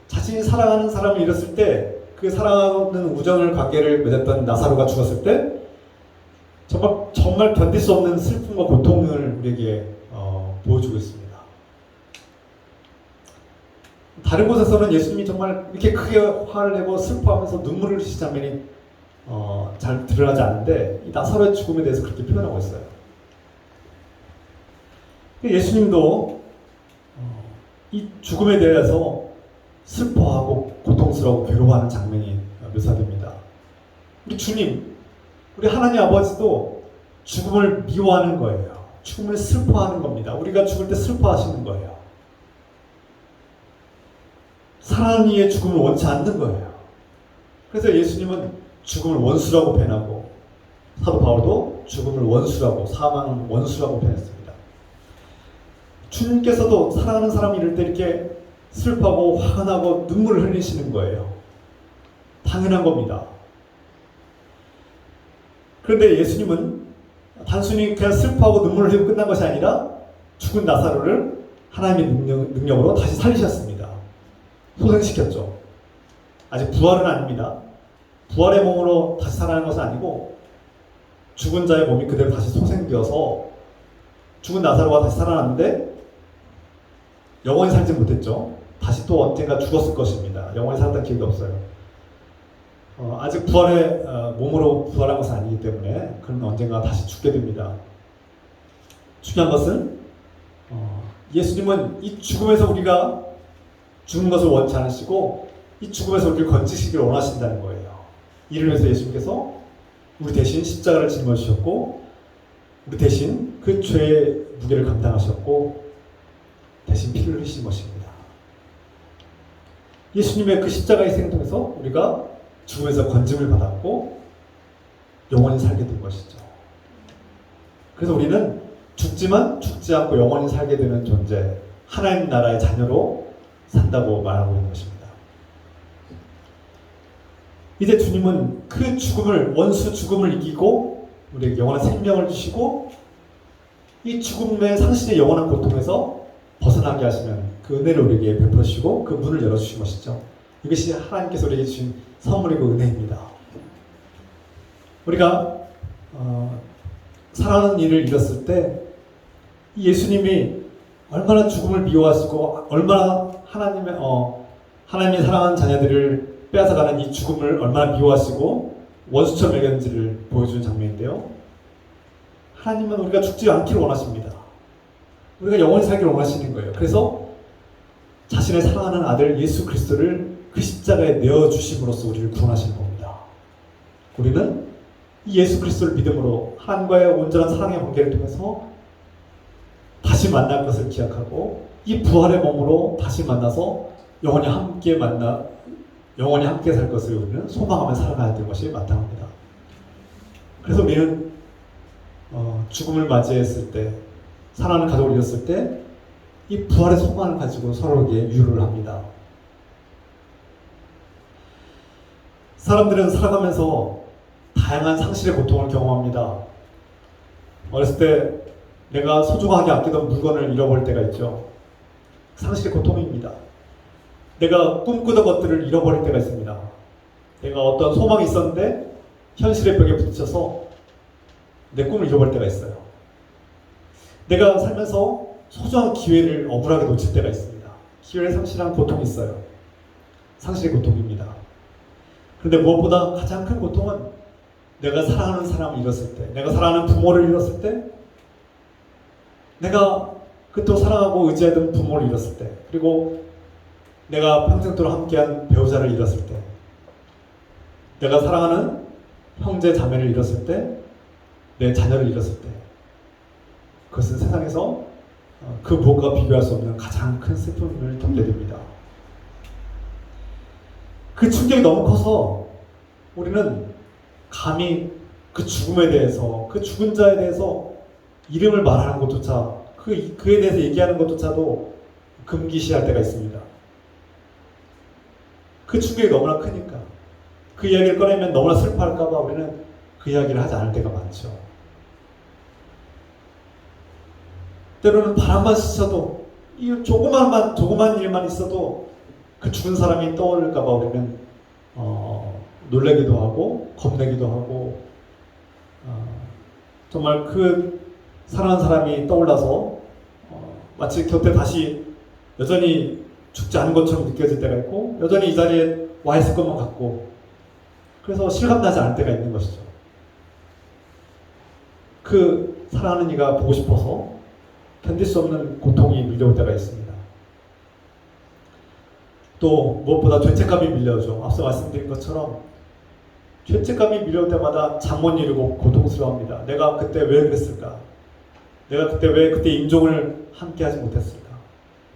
자신이 사랑하는 사람을 잃었을 때 그 사랑하는 우정을 관계를 맺었던 나사로가 죽었을 때 정말 견딜 수 없는 슬픔과 고통을 우리에게 보여주고 있습니다. 다른 곳에서는 예수님이 정말 이렇게 크게 화를 내고 슬퍼하면서 눈물을 흘리신 장면이 잘 드러나지 않는데 이 나사로의 죽음에 대해서 그렇게 표현하고 있어요. 예수님도 이 죽음에 대해서 슬퍼하고 고통스러워 괴로워하는 장면이 묘사됩니다. 우리 주님, 우리 하나님 아버지도 죽음을 미워하는 거예요. 죽음을 슬퍼하는 겁니다. 우리가 죽을 때 슬퍼하시는 거예요. 사랑하는 이의 죽음을 원치 않는 거예요. 그래서 예수님은 죽음을 원수라고 표현하고 사도 바울도 죽음을 원수라고, 사망을 원수라고 표현했습니다. 주님께서도 사랑하는 사람이 이럴 때 이렇게 슬퍼하고 화가 나고 눈물을 흘리시는 거예요. 당연한 겁니다. 그런데 예수님은 단순히 그냥 슬퍼하고 눈물을 흘리고 끝난 것이 아니라 죽은 나사로를 하나님의 능력으로 다시 살리셨습니다. 소생시켰죠. 아직 부활은 아닙니다. 부활의 몸으로 다시 살아나는 것은 아니고 죽은 자의 몸이 그대로 다시 소생되어서 죽은 나사로가 다시 살아났는데 영원히 살지 못했죠. 다시 또 언젠가 죽었을 것입니다. 영원히 살았다는 기억이 없어요. 아직 부활의 몸으로 부활한 것은 아니기 때문에 그는 언젠가 다시 죽게 됩니다. 중요한 것은 예수님은 이 죽음에서 우리가 죽는 것을 원치 않으시고 이 죽음에서 우리를 건지시기를 원하신다는 거예요. 이를 위해서 예수님께서 우리 대신 십자가를 짊어지셨고 우리 대신 그 죄의 무게를 감당하셨고 대신 피를 흘리신 것입니다. 예수님의 그 십자가의 희생을 통해서 우리가 죽음에서 건짐을 받았고 영원히 살게 된 것이죠. 그래서 우리는 죽지만 죽지 않고 영원히 살게 되는 존재, 하나님 나라의 자녀로 산다고 말하고 있는 것입니다. 이제 주님은 그 죽음을, 원수 죽음을 이기고 우리에게 영원한 생명을 주시고 이 죽음의 상실의 영원한 고통에서 벗어나게 하시는 그 은혜를 우리에게 베풀어 주시고 그 문을 열어주신 것이죠. 이것이 하나님께서 우리에게 주신 선물이고 은혜입니다. 우리가 사랑하는 이를 잃었을 때 예수님이 얼마나 죽음을 미워하시고 얼마나 하나님의 사랑하는 자녀들을 빼앗아가는 이 죽음을 얼마나 미워하시고 원수처럼 여겼는지를 보여주는 장면인데요. 하나님은 우리가 죽지 않기를 원하십니다. 우리가 영원히 살기를 원하시는 거예요. 그래서 자신의 사랑하는 아들 예수 그리스도를 그 십자가에 내어주심으로써 우리를 구원하시는 겁니다. 우리는 이 예수 그리스도를 믿음으로 하나님과의 온전한 사랑의 관계를 통해서 다시 만날 것을 기약하고 이 부활의 몸으로 다시 만나서 영원히 함께 살 것을 우리는 소망하며 살아가야 되는 것이 마땅합니다. 그래서 우리는 죽음을 맞이했을 때, 사랑하는 가족을 잃었을 때 이 부활의 소망을 가지고 서로에게 위로를 합니다. 사람들은 살아가면서 다양한 상실의 고통을 경험합니다. 어렸을 때 내가 소중하게 아끼던 물건을 잃어버릴 때가 있죠. 상실의 고통입니다. 내가 꿈꾸던 것들을 잃어버릴 때가 있습니다. 내가 어떤 소망이 있었는데 현실의 벽에 부딪혀서 내 꿈을 잃어버릴 때가 있어요. 내가 살면서 소중한 기회를 억울하게 놓칠 때가 있습니다. 기회를 상실한 고통이 있어요. 상실의 고통입니다. 그런데 무엇보다 가장 큰 고통은 내가 사랑하는 사람을 잃었을 때, 내가 사랑하는 부모를 잃었을 때, 내가 그토록 사랑하고 의지하던 부모를 잃었을 때, 그리고 내가 평생도록 함께한 배우자를 잃었을 때, 내가 사랑하는 형제 자매를 잃었을 때, 내 자녀를 잃었을 때 그것은 세상에서 그 무엇과 비교할 수 없는 가장 큰 슬픔을 겪게 됩니다. 그 충격이 너무 커서 우리는 감히 그 죽음에 대해서, 그 죽은 자에 대해서 이름을 말하는 것조차, 그에 대해서 얘기하는 것조차도 금기시할 때가 있습니다. 그 충격이 너무나 크니까 그 이야기를 꺼내면 너무나 슬퍼할까봐 우리는 그 이야기를 하지 않을 때가 많죠. 때로는 바람만 스쳐도, 이 조그만 일만 있어도 그 죽은 사람이 떠오를까봐 우리는 놀라기도 하고 겁내기도 하고 정말 그 사랑하는 사람이 떠올라서 마치 곁에 다시 여전히 죽지 않은 것처럼 느껴질 때가 있고 여전히 이 자리에 와 있을 것만 같고 그래서 실감나지 않을 때가 있는 것이죠. 그 사랑하는 이가 보고 싶어서 견딜 수 없는 고통이 밀려올 때가 있습니다. 또 무엇보다 죄책감이 밀려오죠. 앞서 말씀드린 것처럼 죄책감이 밀려올 때마다 잠 못 이루고 고통스러워합니다. 내가 그때 왜 그랬을까? 내가 그때 왜 그때 임종을 함께하지 못했을까?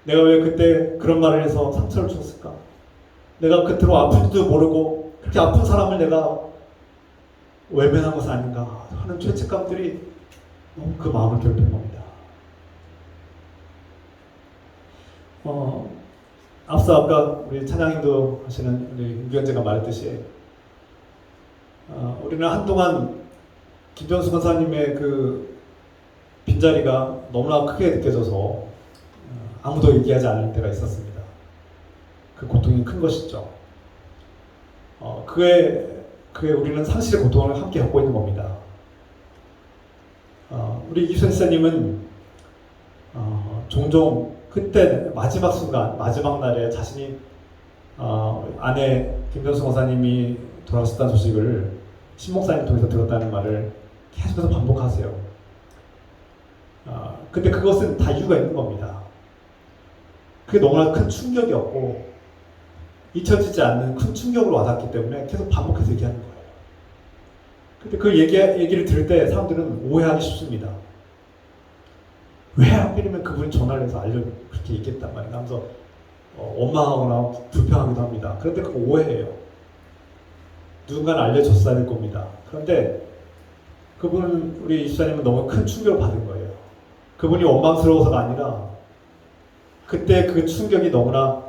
내가 왜 그때 그런 말을 해서 상처를 줬을까? 내가 그토록 아픈지도 모르고 그렇게 아픈 사람을 내가 외면한 것은 아닌가 하는 죄책감들이 그 마음을 괴롭히는 겁니다. 앞서 아까 우리 찬양인도 하시는 우리 유견재가 말했듯이 우리는 한동안 김전수 권사님의 그 빈자리가 너무나 크게 느껴져서 아무도 얘기하지 않을 때가 있었습니다. 그 고통이 큰 것이죠. 그에 우리는 상실의 고통을 함께 겪고 있는 겁니다. 우리 이기선 지사님은 종종 그때 마지막 순간, 마지막 날에 자신이 아내 김전수 권사님이 돌아가셨다는 소식을 신목사님 통해서 들었다는 말을 계속해서 반복하세요. 근데 그것은 다 이유가 있는 겁니다. 그게 너무나 큰 충격이었고 잊혀지지 않는 큰 충격으로 와닿기 때문에 계속 반복해서 얘기하는 거예요. 근데 그 얘기를 들을 때 사람들은 오해하기 쉽습니다. 왜 하필이면 그분이 전화를 해서 그렇게 얘기했단 말이에요. 하면서 원망하거나 불평하기도 합니다. 그런데 그거 오해예요. 누군가는 알려줬어야 될 겁니다. 그런데 그분은, 우리 이수사님은 너무 큰 충격을 받은 거예요. 그분이 원망스러워서가 아니라 그때 그 충격이 너무나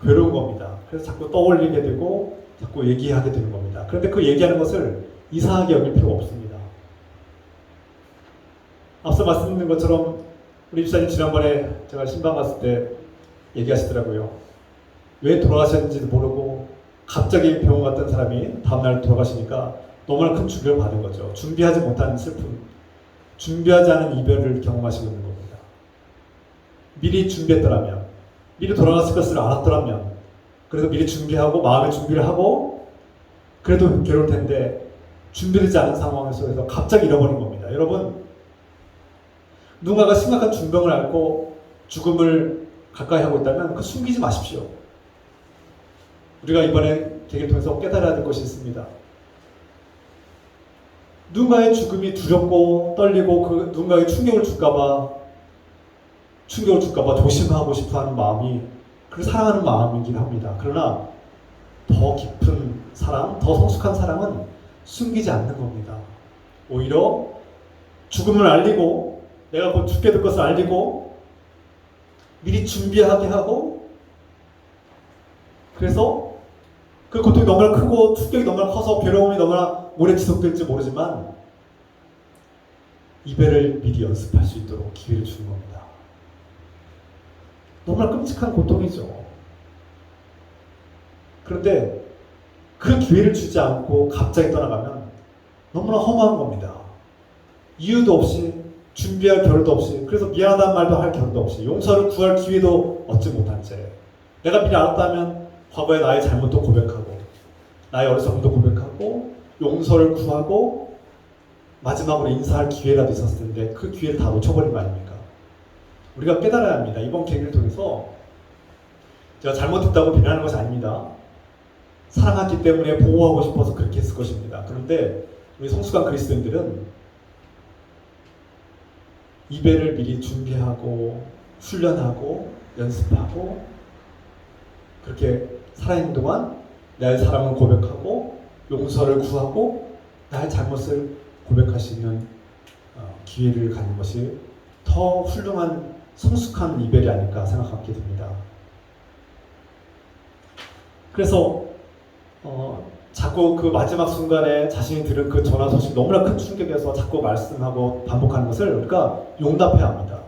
괴로운 겁니다. 그래서 자꾸 떠올리게 되고 자꾸 얘기하게 되는 겁니다. 그런데 그 얘기하는 것을 이상하게 여길 필요가 없습니다. 앞서 말씀드린 것처럼 우리 집사님 지난번에 제가 신방 갔을 때 얘기하시더라고요. 왜 돌아가셨는지도 모르고 갑자기 병원 갔던 사람이 다음날 돌아가시니까 너무나 큰 충격을 받은 거죠. 준비하지 못한 슬픔, 준비하지 않은 이별을 경험하시고 있는 겁니다. 미리 준비했더라면, 미리 돌아갔을 것을 알았더라면, 그래서 미리 준비하고 마음의 준비를 하고 그래도 괴로울 텐데 준비되지 않은 상황 속에서 갑자기 잃어버린 겁니다. 여러분, 누군가가 심각한 중병을 앓고 죽음을 가까이 하고 있다면 그 숨기지 마십시오. 우리가 이번에 계기를 통해서 깨달아야 될 것이 있습니다. 누군가의 죽음이 두렵고 떨리고 그 누군가의 충격을 줄까봐 조심하고 싶어하는 마음이 그 사랑하는 마음이긴 합니다. 그러나 더 깊은 사랑, 더 성숙한 사랑은 숨기지 않는 겁니다. 오히려 죽음을 알리고 내가 곧 죽게 될 것을 알리고 미리 준비하게 하고, 그래서 그 고통이 너무나 크고 충격이 너무나 커서 괴로움이 너무나 오래 지속될지 모르지만 이별을 미리 연습할 수 있도록 기회를 주는 겁니다. 너무나 끔찍한 고통이죠. 그런데 그 기회를 주지 않고 갑자기 떠나가면 너무나 허무한 겁니다. 이유도 없이, 준비할 겨를도 없이, 그래서 미안하다는 말도 할 겨를도 없이, 용서를 구할 기회도 얻지 못한 채, 내가 미리 알았다면 과거의 나의 잘못도 고백하고 나의 어리석음도 고백하고 용서를 구하고 마지막으로 인사할 기회라도 있었을 텐데 그 기회를 다 놓쳐버린 거 아닙니까? 우리가 깨달아야 합니다. 이번 계기를 통해서 제가 잘못했다고 비난하는 것이 아닙니다. 사랑했기 때문에 보호하고 싶어서 그렇게 했을 것입니다. 그런데 우리 성숙한 그리스도인들은 이별을 미리 준비하고 훈련하고 연습하고 그렇게 살아있는 동안 나의 사랑을 고백하고 용서를 구하고 나의 잘못을 고백할 수 있는 기회를 갖는 것이 더 훌륭한 성숙한 이별이 아닐까 생각하게 됩니다. 그래서 자꾸 그 마지막 순간에 자신이 들은 그 전화 소식 너무나 큰 충격이어서 자꾸 말씀하고 반복하는 것을 우리가 용납해야 합니다.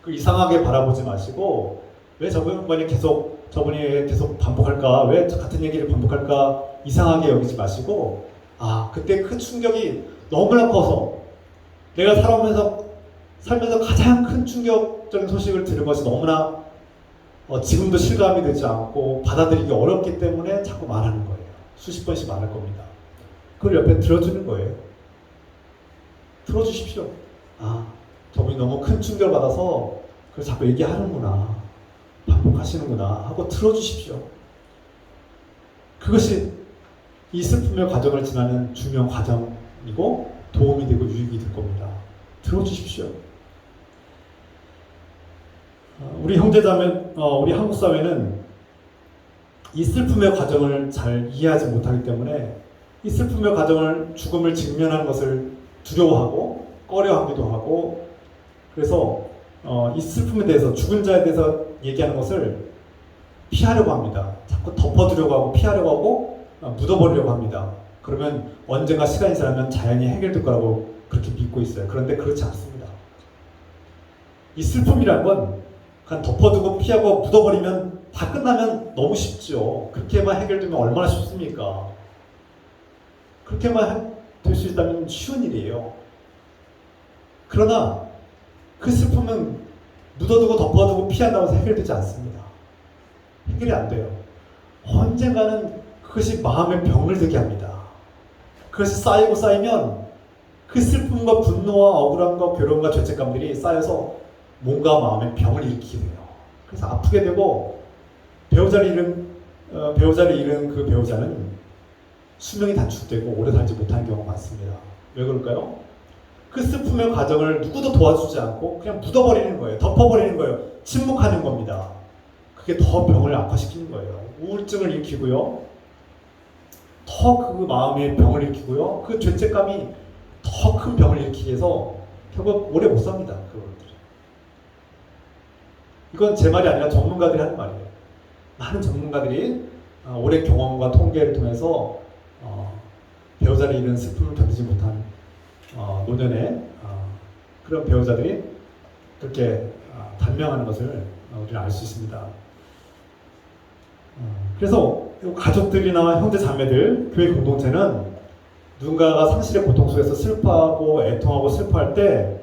그 이상하게 바라보지 마시고 왜 저분이 계속 반복할까? 왜 같은 얘기를 반복할까? 이상하게 여기지 마시고 그때 그 충격이 너무나 커서 내가 살면서 가장 큰 충격적인 소식을 들은 것이 너무나 지금도 실감이 되지 않고 받아들이기 어렵기 때문에 자꾸 말하는 거예요. 수십 번씩 말할 겁니다. 그걸 옆에 들어주는 거예요. 들어주십시오. 저분이 너무 큰 충격을 받아서 그걸 자꾸 얘기하는구나, 반복하시는구나 하고 들어주십시오. 그것이 이 슬픔의 과정을 지나는 중요한 과정이고 도움이 되고 유익이 될 겁니다. 들어주십시오. 우리 형제자매, 우리 한국 사회는 이 슬픔의 과정을 잘 이해하지 못하기 때문에 이 슬픔의 과정을, 죽음을 직면하는 것을 두려워하고 꺼려하기도 하고, 그래서 이 슬픔에 대해서, 죽은 자에 대해서 얘기하는 것을 피하려고 합니다. 자꾸 덮어두려고 하고 피하려고 하고 묻어버리려고 합니다. 그러면 언젠가 시간이 지나면 자연히 해결될 거라고 그렇게 믿고 있어요. 그런데 그렇지 않습니다. 이 슬픔이란 건 그냥 덮어두고 피하고 묻어버리면 다 끝나면 너무 쉽죠. 그렇게만 해결되면 얼마나 쉽습니까? 그렇게만 될 수 있다면 쉬운 일이에요. 그러나 그 슬픔은 묻어두고 덮어두고 피한다고 해서 해결되지 않습니다. 해결이 안 돼요. 언젠가는 그것이 마음의 병을 되게 합니다. 그것이 쌓이고 쌓이면 그 슬픔과 분노와 억울함과 괴로움과 죄책감들이 쌓여서 몸과 마음의 병을 일으키게 돼요. 그래서 아프게 되고 배우자를 잃은 그 배우자는 수명이 단축되고 오래 살지 못하는 경우가 많습니다. 왜 그럴까요? 그 슬픔의 과정을 누구도 도와주지 않고 그냥 묻어버리는 거예요. 덮어버리는 거예요. 침묵하는 겁니다. 그게 더 병을 악화시키는 거예요. 우울증을 일으키고요. 더 그 마음의 병을 일으키고요. 그 죄책감이 더 큰 병을 일으키게 해서 결국 오래 못 삽니다. 그것들이. 이건 제 말이 아니라 전문가들이 하는 말이에요. 많은 전문가들이 오랜 경험과 통계를 통해서 배우자를 잃은 슬픔을 견디지 못한 노년의 그런 배우자들이 그렇게 단명하는 것을 우리는 알 수 있습니다. 그래서 가족들이나 형제 자매들, 교회 공동체는 누군가가 상실의 고통 속에서 슬퍼하고 애통하고 슬퍼할 때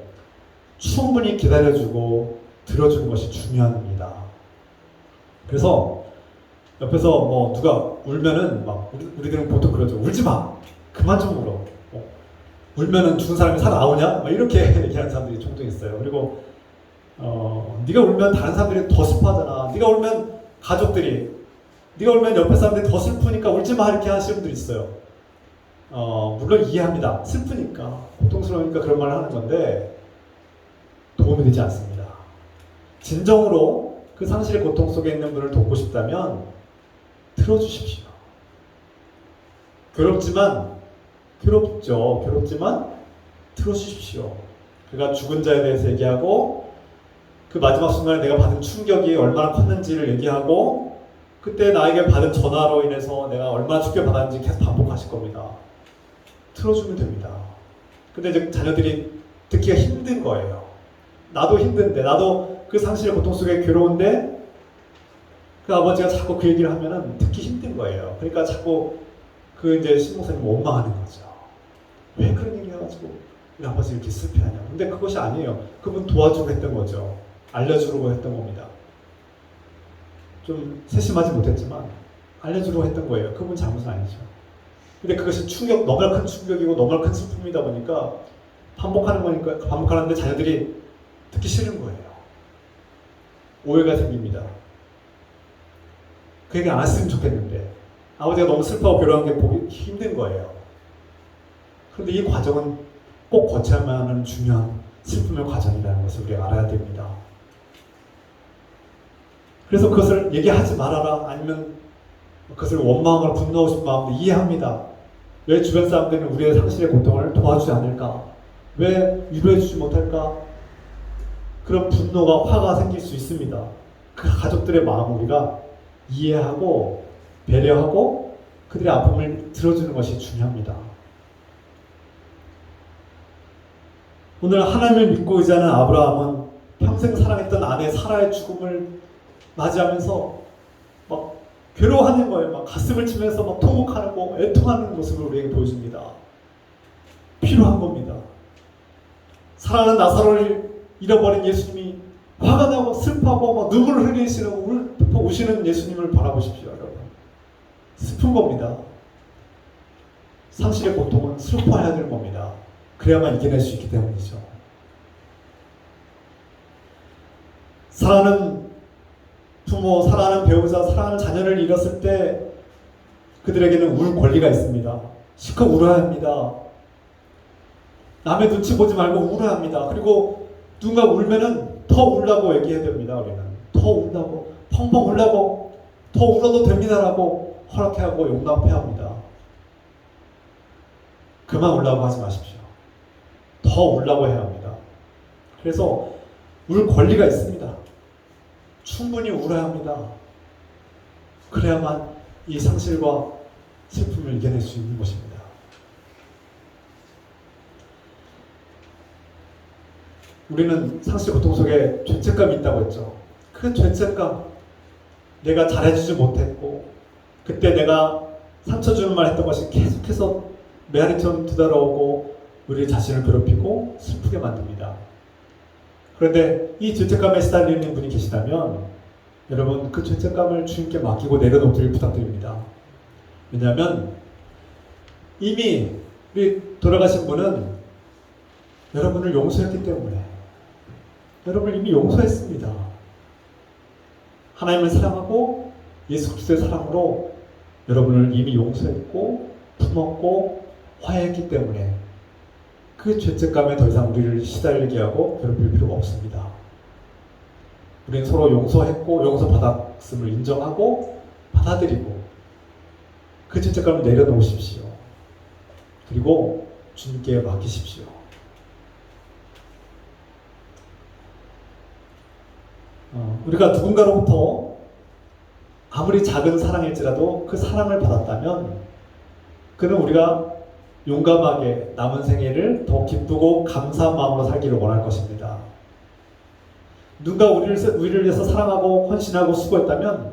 충분히 기다려주고 들어주는 것이 중요합니다. 그래서 옆에서 뭐 누가 울면은 막 우리들은 보통 그러죠. 울지 마. 그만 좀 울어. 울면은 죽은 사람이 살아나오냐? 막 이렇게 얘기하는 사람들이 종종 있어요. 그리고 네가 울면 다른 사람들이 더 슬퍼하잖아. 네가 울면 가족들이, 네가 울면 옆에 사람들이 더 슬프니까 울지 마, 이렇게 하시는 분들이 있어요. 물론 이해합니다. 슬프니까, 고통스러우니까 그런 말을 하는 건데 도움이 되지 않습니다. 진정으로 그 상실의 고통 속에 있는 분을 돕고 싶다면 들어주십시오. 괴롭지만 들어주십시오. 그가 죽은 자에 대해서 얘기하고 그 마지막 순간에 내가 받은 충격이 얼마나 컸는지를 얘기하고 그때 나에게 받은 전화로 인해서 내가 얼마나 충격을 받았는지 계속 반복하실 겁니다. 들어주면 됩니다. 근데 이제 자녀들이 듣기가 힘든 거예요. 나도 힘든데, 나도 그 상실의 고통 속에 괴로운데 그 아버지가 자꾸 그 얘기를 하면은 듣기 힘든 거예요. 그러니까 자꾸 그 이제 신목사님 원망하는 거죠. 왜 그런 얘기 해가지고 우리 아버지 이렇게 슬퍼하냐. 근데 그것이 아니에요. 그분 도와주고 했던 거죠. 알려주려고 했던 겁니다. 좀 세심하지 못했지만 알려주려고 했던 거예요. 그분 잘못은 아니죠. 근데 그것이 너무나 큰 충격이고 너무나 큰 슬픔이다 보니까 반복하는데 자녀들이 듣기 싫은 거예요. 오해가 생깁니다. 그 얘기 안 했으면 좋겠는데 아버지가 너무 슬퍼하고 괴로운 게 보기 힘든 거예요. 그런데 이 과정은 꼭 거쳐야만 하는 중요한 슬픔의 과정이라는 것을 우리가 알아야 됩니다. 그래서 그것을 얘기하지 말아라, 아니면 그것을 원망으로 분노하고 싶은 마음도 이해합니다. 왜 주변 사람들은 우리의 상실의 고통을 도와주지 않을까? 왜 위로해 주지 못할까? 그런 분노가, 화가 생길 수 있습니다. 그 가족들의 마음을 우리가 이해하고 배려하고 그들의 아픔을 들어주는 것이 중요합니다. 오늘 하나님을 믿고 의지하는 아브라함은 평생 사랑했던 아내 사라의 죽음을 맞이하면서 막 괴로워하는 거예요. 막 가슴을 치면서 막 통곡하고 애통하는 모습을 우리에게 보여줍니다. 필요한 겁니다. 사랑하는 나사로를 잃어버린 예수님이 화가 나고 슬퍼하고 막 눈물을 흘리시는 우시는 예수님을 바라보십시오, 여러분. 슬픈 겁니다. 상실의 고통은 슬퍼해야 되는 겁니다. 그래야만 이겨낼 수 있기 때문이죠. 사랑하는 부모, 사랑하는 배우자, 사랑하는 자녀를 잃었을 때 그들에게는 울 권리가 있습니다. 실컷 울어야 합니다. 남의 눈치 보지 말고 울어야 합니다. 그리고 누군가 울면은 더 울라고 얘기해야 됩니다. 우리는 더 울라고, 펑펑 울라고, 더 울어도 됩니다라고 허락해야 하고 용납해야 합니다. 그만 울라고 하지 마십시오. 더 울라고 해야 합니다. 그래서 울 권리가 있습니다. 충분히 울어야 합니다. 그래야만 이 상실과 슬픔을 이겨낼 수 있는 것입니다. 우리는 상실 고통 속에 죄책감이 있다고 했죠. 그 죄책감, 내가 잘해주지 못했고 그때 내가 상처 주는 말 했던 것이 계속해서 메아리처럼 뒤돌아오고 우리 자신을 괴롭히고 슬프게 만듭니다. 그런데 이 죄책감에 시달리는 분이 계시다면 여러분 그 죄책감을 주님께 맡기고 내려놓기를 부탁드립니다. 왜냐하면 이미 우리 돌아가신 분은 여러분을 용서했기 때문에, 여러분을 이미 용서했습니다. 하나님을 사랑하고 예수 그리스도의 사랑으로 여러분을 이미 용서했고 품었고 화해했기 때문에 그 죄책감에 더 이상 우리를 시달리게 하고 괴롭힐 필요가 없습니다. 우리는 서로 용서했고 용서받았음을 인정하고 받아들이고 그 죄책감을 내려놓으십시오. 그리고 주님께 맡기십시오. 우리가 누군가로부터 아무리 작은 사랑일지라도 그 사랑을 받았다면 그는 우리가 용감하게 남은 생애를 더 기쁘고 감사한 마음으로 살기를 원할 것입니다. 누가 우리를 위해서 사랑하고 헌신하고 수고했다면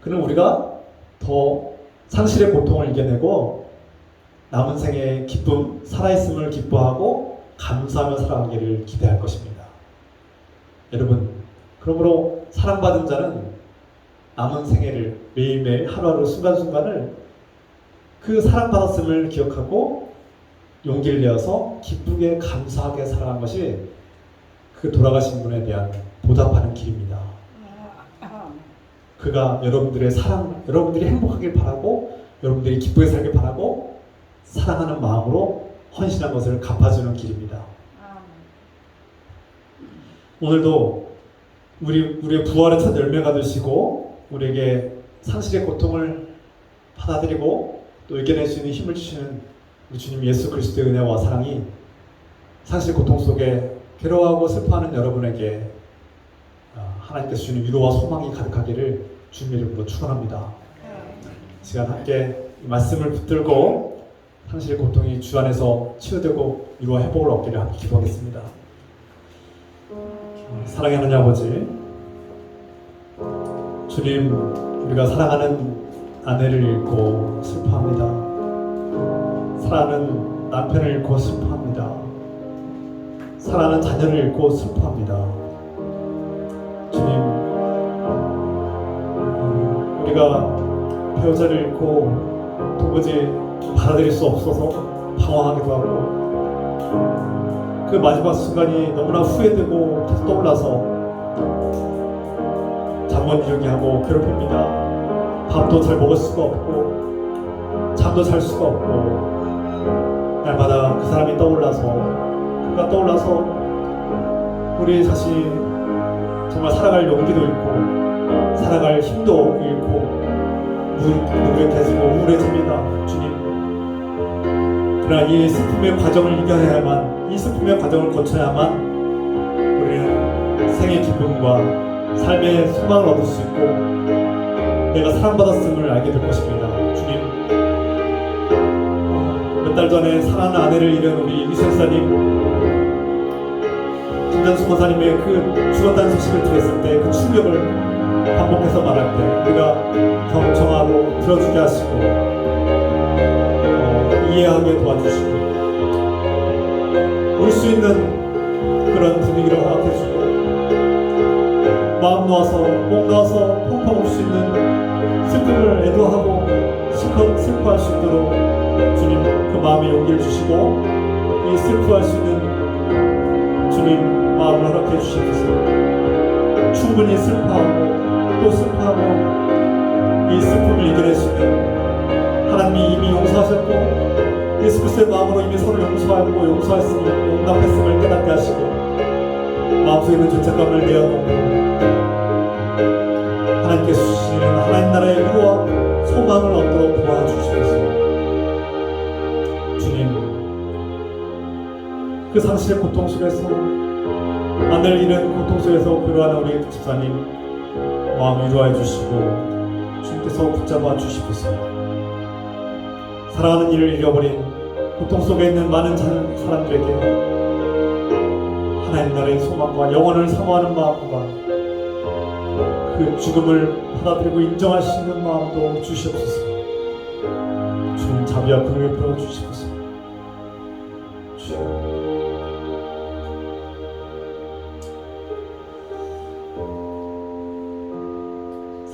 그는 우리가 더 상실의 고통을 이겨내고 남은 생애의 기쁨, 살아있음을 기뻐하고 감사하며 살아가기를 기대할 것입니다. 여러분, 그러므로 사랑받은 자는 남은 생애를 매일매일 하루하루 순간순간을 그 사랑받았음을 기억하고 용기를 내어서 기쁘게 감사하게 살아가는 것이 그 돌아가신 분에 대한 보답하는 길입니다. 그가 여러분들의 사랑, 여러분들이 행복하길 바라고 여러분들이 기쁘게 살길 바라고 사랑하는 마음으로 헌신한 것을 갚아주는 길입니다. 오늘도 우리의 부활의 첫 열매가 되시고 우리에게 상실의 고통을 받아들이고 또 이겨낼 수 있는 힘을 주시는 우리 주님 예수 그리스도의 은혜와 사랑이 상실 고통 속에 괴로워하고 슬퍼하는 여러분에게 하나님께서 주시는 위로와 소망이 가득하기를 주님의 이름으로 축원합니다. 시간 함께 이 말씀을 붙들고 상실의 고통이 주 안에서 치유되고 위로와 회복을 얻기를 함께 기도하겠습니다. 사랑의 하나님 아버지, 주님, 우리가 사랑하는 아내를 잃고 슬퍼합니다. 사랑하는 남편을 잃고 슬퍼합니다. 사랑하는 자녀를 잃고 슬퍼합니다. 주님, 우리가 배우자를 잃고 도무지 받아들일 수 없어서 방황하기도 하고 그 마지막 순간이 너무나 후회되고 계속 떠올라서 잠 못 이루게 하고 괴롭힙니다. 밥도 잘 먹을 수가 없고 잠도 잘 수가 없고 날마다 그 사람이 떠올라서 그가 떠올라서 우리 자신이 정말 살아갈 용기도 잃고 살아갈 힘도 잃고 무력해지고 우울해집니다. 주님, 그러나 이 슬픔의 과정을 이겨내야만, 이 슬픔의 과정을 거쳐야만 우리는 생의 기쁨과 삶의 소망을 얻을 수 있고 내가 사랑받았음을 알게 될 것입니다. 주님, 몇 달 전에 사랑하는 아내를 잃은 우리 이선사님, 김전수 권사님의 그 죽었다는 소식을 들었을 때 그 충격을 반복해서 말할 때 우리가 경청하고 들어주게 하시고 이해하게 도와주시고 울 수 있는 그런 분위기를 허락해주고 마음 놓아서 목 놓아서 펑펑 울 수 있는 슬픔을 애도하고 실컷 슬퍼할 수 있도록 주님 그 마음에 용기를 주시고 이 슬퍼할 수 있는 주님 마음을 허락해 주시옵소서. 충분히 슬퍼하고 또 슬퍼하고 이 슬픔을 이겨낼 수 있는 하나님이 이미 용서하셨고 예수 그리스도의 마음으로 이미 서로 용서하고 용서했음을 용납했음을 깨닫게 하시고 마음속에 있는 죄책감을 내어놓고 하나님께서 주시는 하나님 나라의 위로와 소망을 얻도록 도와주시옵소서. 주님, 그 상실의 고통 속에서 아내를 잃은 고통 속에서 괴로워하는 우리 집사님 마음 위로해 주시고 주님께서 붙잡아 주시옵소서. 사랑하는 이를 잃어버린 고통 속에 있는 많은 사람들에게 하나님 나라의 소망과 영원을 사모하는 마음과 그 죽음을 받아들이고 인정할 수 있는 마음도 주시옵소서. 주님 자비와 긍휼을 베풀어 주시옵소서. 주여.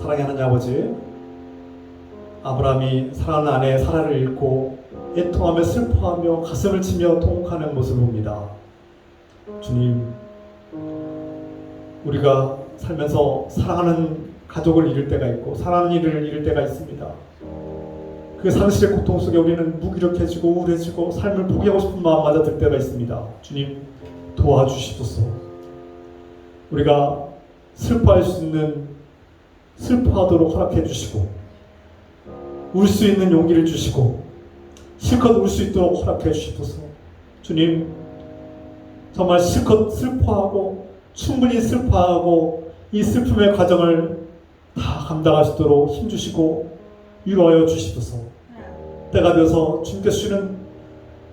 사랑의 하나님 아버지, 아브라함이 사랑하는 아내 사라를 잃고 애통하며 슬퍼하며 가슴을 치며 통곡하는 모습을 봅니다. 주님, 우리가 살면서 사랑하는 가족을 잃을 때가 있고 사랑하는 일을 잃을 때가 있습니다. 그 상실의 고통 속에 우리는 무기력해지고 우울해지고 삶을 포기하고 싶은 마음마저 들 때가 있습니다. 주님, 도와주시옵소서. 우리가 슬퍼할 수 있는 슬퍼하도록 허락해 주시고 울 수 있는 용기를 주시고 실컷 울 수 있도록 허락해 주시옵소서. 주님, 정말 실컷 슬퍼하고 충분히 슬퍼하고 이 슬픔의 과정을 다 감당하시도록 힘주시고 위로하여 주시옵소서. 때가 되어서 주님께서 주시는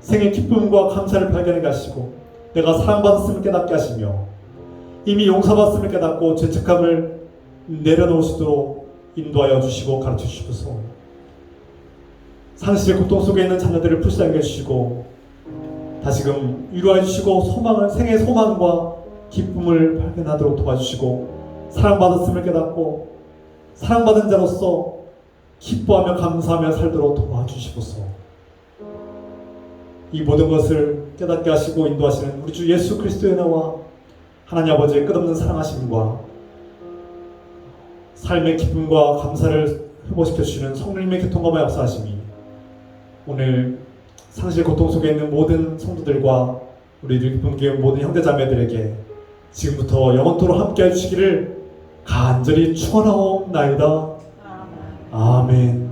생의 기쁨과 감사를 발견해 가시고 내가 사랑받았음을 깨닫게 하시며 이미 용서받았음을 깨닫고 죄책감을 내려놓으시도록 인도하여 주시고 가르쳐 주시옵소서. 상실의 고통 속에 있는 자녀들을 불쌍히 해주시고 다시금 위로해 주시고 생의 소망과 기쁨을 발견하도록 도와주시고 사랑받았음을 깨닫고 사랑받은 자로서 기뻐하며 감사하며 살도록 도와주시옵소서. 이 모든 것을 깨닫게 하시고 인도하시는 우리 주 예수 그리스도의 나와 하나님 아버지의 끝없는 사랑하심과 삶의 기쁨과 감사를 회복시켜 주시는 성령님의 교통감화 역사하심이 오늘 상실 고통 속에 있는 모든 성도들과 우리 기쁨교회 모든 형제자매들에게 지금부터 영원토록 함께 해주시기를 간절히 축원하옵나이다. 아멘.